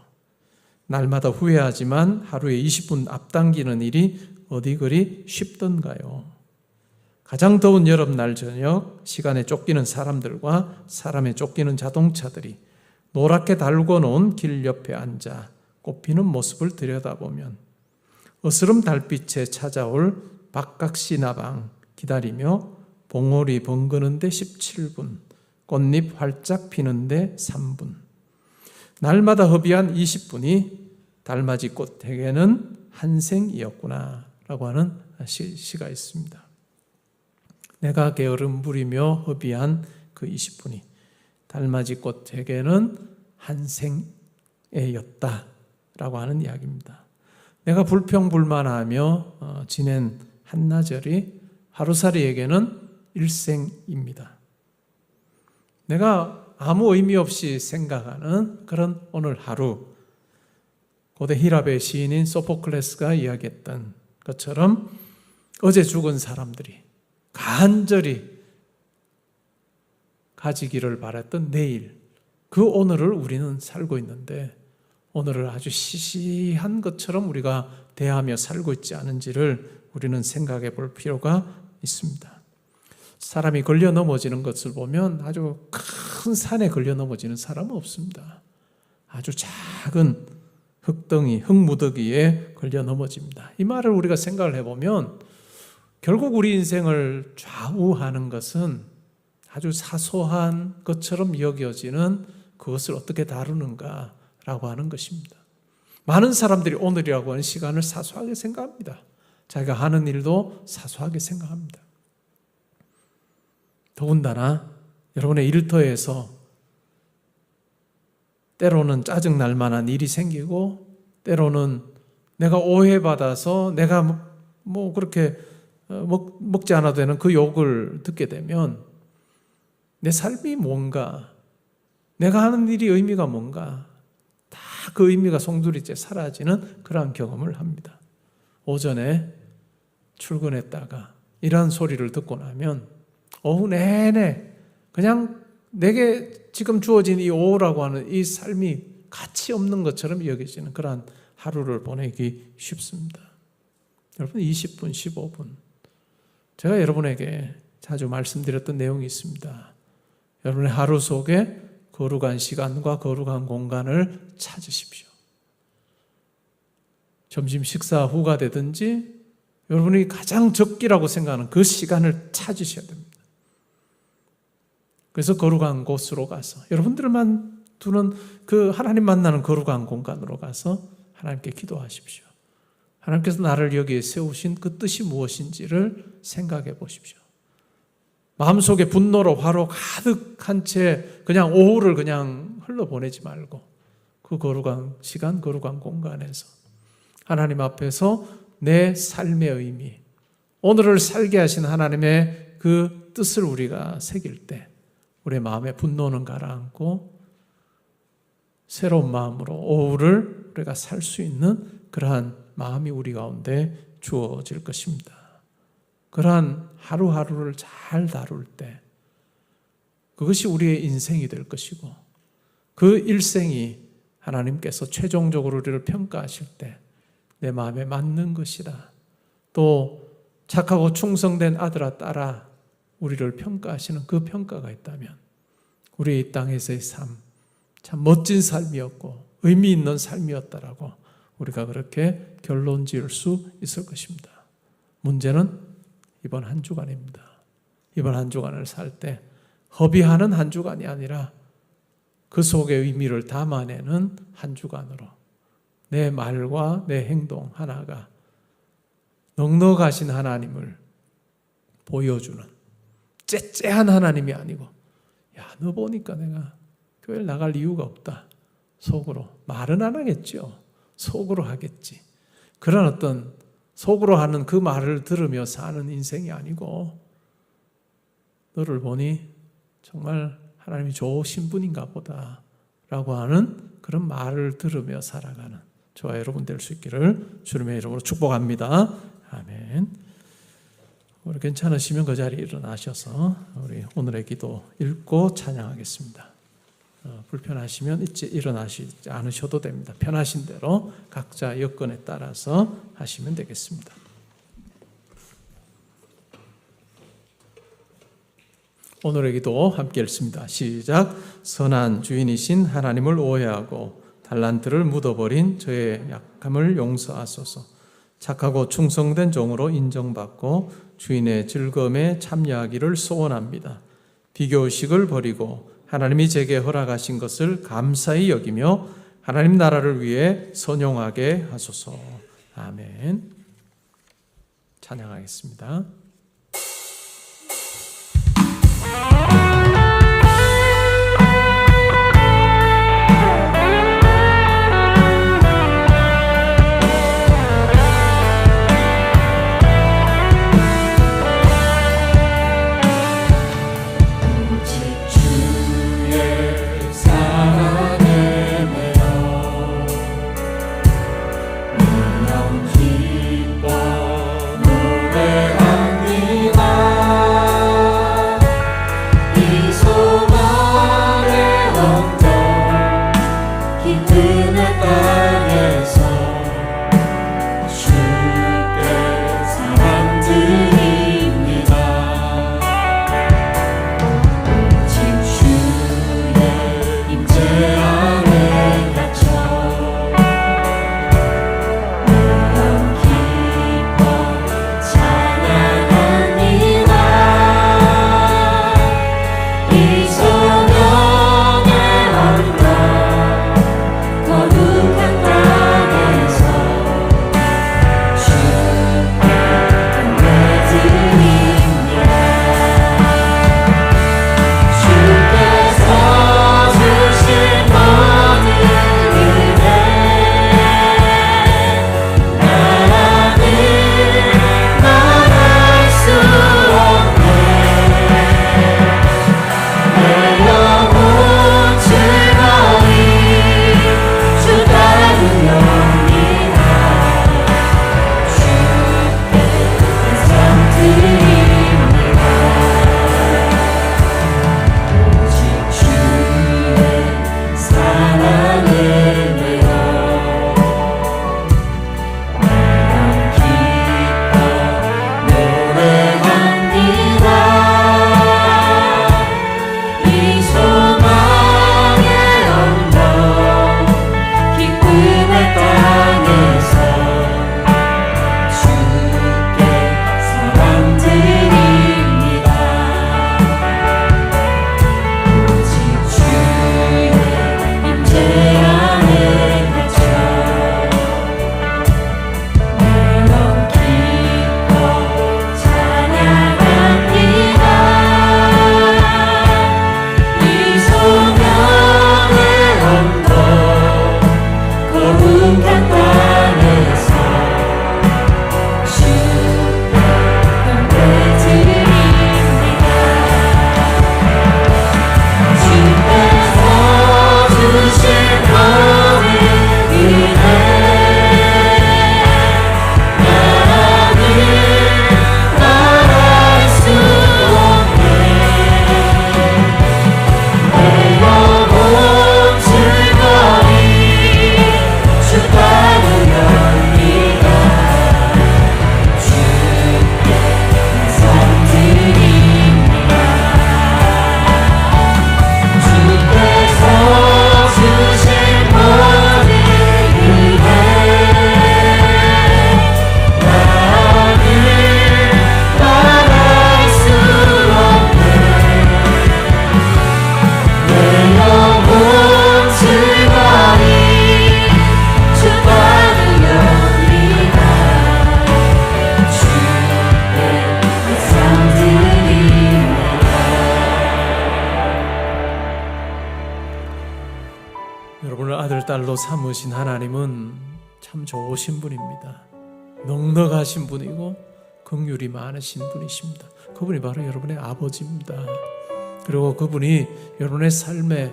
Speaker 4: 날마다 후회하지만 하루에 20분 앞당기는 일이 어디 그리 쉽던가요? 가장 더운 여름날 저녁 시간에 쫓기는 사람들과 사람에 쫓기는 자동차들이 노랗게 달궈 놓은 길 옆에 앉아 꽃피는 모습을 들여다보면 어스름 달빛에 찾아올 박각시나방 기다리며 봉오리 번거는데 17분, 꽃잎 활짝 피는데 3분. 날마다 허비한 20분이 달맞이 꽃에게는 한생이었구나 라고 하는 시가 있습니다. 내가 게으름 부리며 허비한 그 20분이 달맞이 꽃에게는 한생애였다 라고 하는 이야기입니다. 내가 불평불만하며 지낸 한나절이 하루살이에게는 일생입니다. 내가 아무 의미 없이 생각하는 그런 오늘 하루, 고대 히랍의 시인인 소포클레스가 이야기했던 것처럼 어제 죽은 사람들이 간절히 가지기를 바랐던 내일, 그 오늘을 우리는 살고 있는데 오늘을 아주 시시한 것처럼 우리가 대하며 살고 있지 않은지를 우리는 생각해 볼 필요가 있습니다. 사람이 걸려 넘어지는 것을 보면 아주 큰 산에 걸려 넘어지는 사람은 없습니다. 아주 작은 흙덩이, 흙무더기에 걸려 넘어집니다. 이 말을 우리가 생각을 해보면 결국 우리 인생을 좌우하는 것은 아주 사소한 것처럼 여겨지는 그것을 어떻게 다루는가라고 하는 것입니다. 많은 사람들이 오늘이라고 하는 시간을 사소하게 생각합니다. 자기가 하는 일도 사소하게 생각합니다. 더군다나 여러분의 일터에서 때로는 짜증날 만한 일이 생기고 때로는 내가 오해받아서 내가 뭐 그렇게 먹지 않아도 되는 그 욕을 듣게 되면 내 삶이 뭔가, 내가 하는 일이 의미가 뭔가 다 그 의미가 송두리째 사라지는 그러한 경험을 합니다. 오전에 출근했다가 이런 소리를 듣고 나면 오후 내내 그냥 내게 지금 주어진 이 오후라고 하는 이 삶이 가치 없는 것처럼 여겨지는 그러한 하루를 보내기 쉽습니다. 여러분 20분, 15분 제가 여러분에게 자주 말씀드렸던 내용이 있습니다. 여러분의 하루 속에 거룩한 시간과 거룩한 공간을 찾으십시오. 점심 식사 후가 되든지 여러분이 가장 적기라고 생각하는 그 시간을 찾으셔야 됩니다. 그래서 거룩한 곳으로 가서 여러분들만 두는 그 하나님 만나는 거룩한 공간으로 가서 하나님께 기도하십시오. 하나님께서 나를 여기에 세우신 그 뜻이 무엇인지를 생각해 보십시오. 마음속에 분노로 화로 가득한 채 그냥 오후를 그냥 흘러보내지 말고 그 거룩한 시간, 거룩한 공간에서 하나님 앞에서 내 삶의 의미, 오늘을 살게 하신 하나님의 그 뜻을 우리가 새길 때 우리의 마음의 분노는 가라앉고 새로운 마음으로 오후를 우리가 살 수 있는 그러한 마음이 우리 가운데 주어질 것입니다. 그러한 하루하루를 잘 다룰 때 그것이 우리의 인생이 될 것이고 그 일생이 하나님께서 최종적으로 우리를 평가하실 때 내 마음에 맞는 것이다. 또 착하고 충성된 아들아 딸아 우리를 평가하시는 그 평가가 있다면 우리 이 땅에서의 삶 참 멋진 삶이었고 의미 있는 삶이었다라고 우리가 그렇게 결론 지을 수 있을 것입니다. 문제는 이번 한 주간입니다. 이번 한 주간을 살 때 허비하는 한 주간이 아니라 그 속의 의미를 담아내는 한 주간으로 내 말과 내 행동 하나가 넉넉하신 하나님을 보여주는 째째한 하나님이 아니고 야, 너 보니까 내가 교회를 나갈 이유가 없다. 속으로. 말은 안 하겠죠. 속으로 하겠지. 그런 어떤 속으로 하는 그 말을 들으며 사는 인생이 아니고 너를 보니 정말 하나님이 좋으신 분인가 보다 라고 하는 그런 말을 들으며 살아가는 저와 여러분 될 수 있기를 주님의 이름으로 축복합니다. 아멘. 우리 괜찮으시면 그 자리에 일어나셔서 우리 오늘의 기도 읽고 찬양하겠습니다. 불편하시면 일어나시지 않으셔도 됩니다. 편하신 대로 각자 여건에 따라서 하시면 되겠습니다. 오늘의 기도 함께 읽습니다. 시작. 선한 주인이신 하나님을 오해하고 달란트를 묻어버린 저의 약함을 용서하소서. 착하고 충성된 종으로 인정받고 주인의 즐거움에 참여하기를 소원합니다. 비교의식을 버리고 하나님이 제게 허락하신 것을 감사히 여기며 하나님 나라를 위해 선용하게 하소서. 아멘. 찬양하겠습니다.
Speaker 2: 기뻐 노래하며
Speaker 4: 딸로 삼으신 하나님은 참 좋으신 분입니다. 넉넉하신 분이고 긍휼이 많으신 분이십니다. 그분이 바로 여러분의 아버지입니다. 그리고 그분이 여러분의 삶에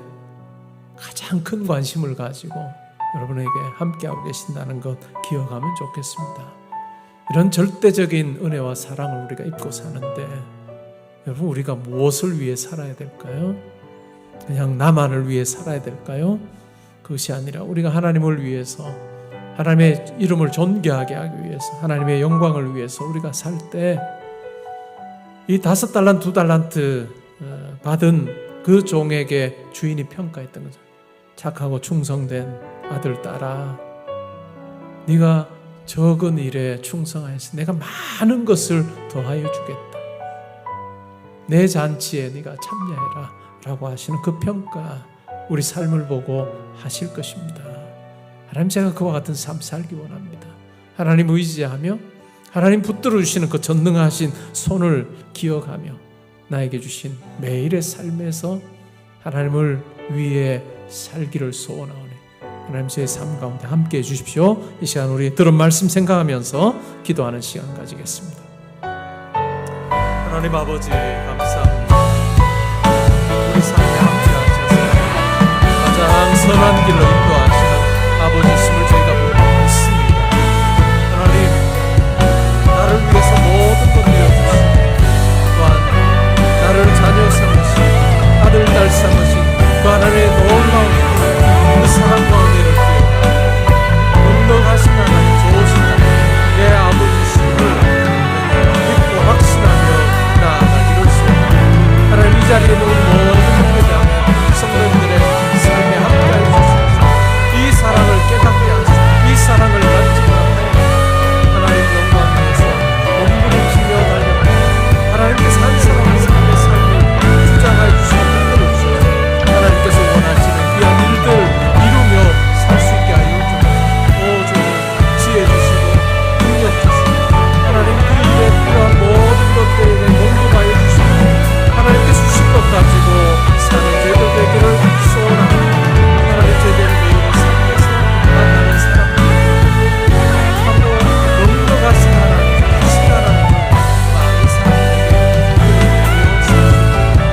Speaker 4: 가장 큰 관심을 가지고 여러분에게 함께하고 계신다는 것 기억하면 좋겠습니다. 이런 절대적인 은혜와 사랑을 우리가 입고 사는데 여러분, 우리가 무엇을 위해 살아야 될까요? 그냥 나만을 위해 살아야 될까요? 그것이 아니라 우리가 하나님을 위해서, 하나님의 이름을 존귀하게 하기 위해서, 하나님의 영광을 위해서 우리가 살 때 이 5달란트, 2달란트 받은 그 종에게 주인이 평가했던 거죠. 착하고 충성된 아들, 딸아, 네가 적은 일에 충성하여서 내가 많은 것을 더하여 주겠다. 내 잔치에 네가 참여해라 라고 하시는 그 평가, 우리 삶을 보고 하실 것입니다. 하나님, 제가 그와 같은 삶 살기 원합니다. 하나님 의지하며 하나님 붙들어 주시는 그 전능하신 손을 기억하며 나에게 주신 매일의 삶에서 하나님을 위해 살기를 소원하오니 하나님, 저의 삶 가운데 함께해 주십시오. 이 시간 우리 들은 말씀 생각하면서 기도하는 시간 가지겠습니다. 하나님 아버지, 감사합니다. 우리 삶에 함께하셔서 가장 선한 길로 인도하시는 아버지심을 저희가 믿습니다. 하나님, 나를 위해서 모든 것 내어주시고 또한 나를 자녀 삼으신, 아들, 딸 삼으신 그 하나님의 놀라운 그 사랑과 은혜를 기억하며 넉넉하신 하나님, 좋으신 하나님, 내 아버지심을 믿고 확신하며 나아가기를 소원합니다. 하나님, 이 자리에 있는 우리 모든 예배당 성도들의 삶에 함께하여 주셔서 이 사랑을 깨닫게 하시고 이 사랑을 간직하며 하나님 영광 위에서 몸부림치며 달려가며 하나님께서 한 사람한 사람의 삶을 주장하여 주시고 흔들어 주셔서 하나님께서 원하시는 귀한 일들 이루며 살 수 있게 하여 주옵소서. 오 주님, 지혜 주시고 능력 주시고 하나님, 그 일에 필요한 모든 것들에 공급하여 주시고 하나님께서 주신 것 가지고 사는 제도 되기를 소원합니다. 하나님, 제대로 매일 삶에서 만나는 사람들 하고 넉넉하신 하나님, 크신 하나님을 많은 사람에게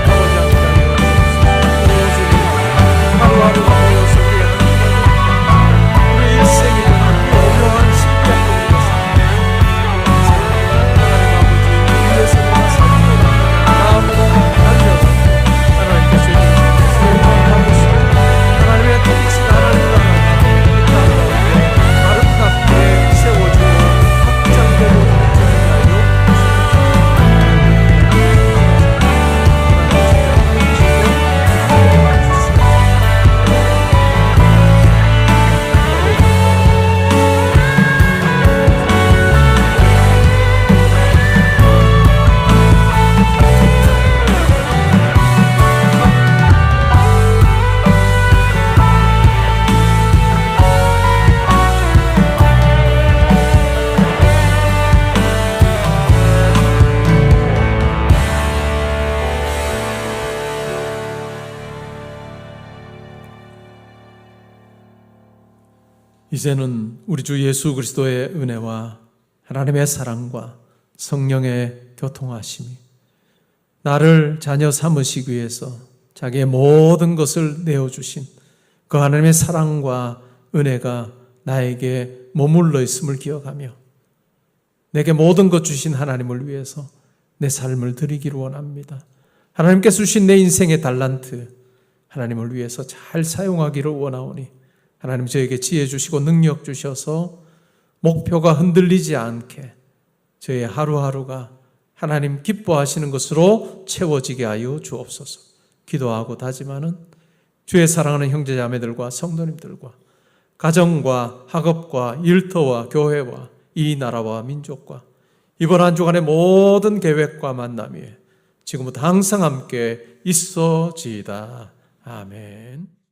Speaker 4: 아버지 함께 하여 주옵소서. 오 주님, 하루하루가 모여서 우리의 우리 일생이 이 오묘한 신비한 것을 하나님 아버지 위에서 내가 살펴라 마음으로 달려가 하나님께서 수행하고 싶습니다. 하나님의 통치, 하나님과 이 땅 가운데 아름답게 세워주고 확장되고 되게 하여 이제는 우리 주 예수 그리스도의 은혜와 하나님의 사랑과 성령의 교통하심이 나를 자녀 삼으시기 위해서 자기의 모든 것을 내어주신 그 하나님의 사랑과 은혜가 나에게 머물러 있음을 기억하며 내게 모든 것 주신 하나님을 위해서 내 삶을 드리기를 원합니다. 하나님께서 주신 내 인생의 달란트 하나님을 위해서 잘 사용하기를 원하오니 하나님, 저에게 지혜 주시고 능력 주셔서 목표가 흔들리지 않게 저의 하루하루가 하나님 기뻐하시는 것으로 채워지게 하여 주옵소서. 기도하고 다짐하는 주의 사랑하는 형제자매들과 성도님들과 가정과 학업과 일터와 교회와 이 나라와 민족과 이번 한 주간의 모든 계획과 만남 위에 지금부터 항상 함께 있어지이다. 아멘.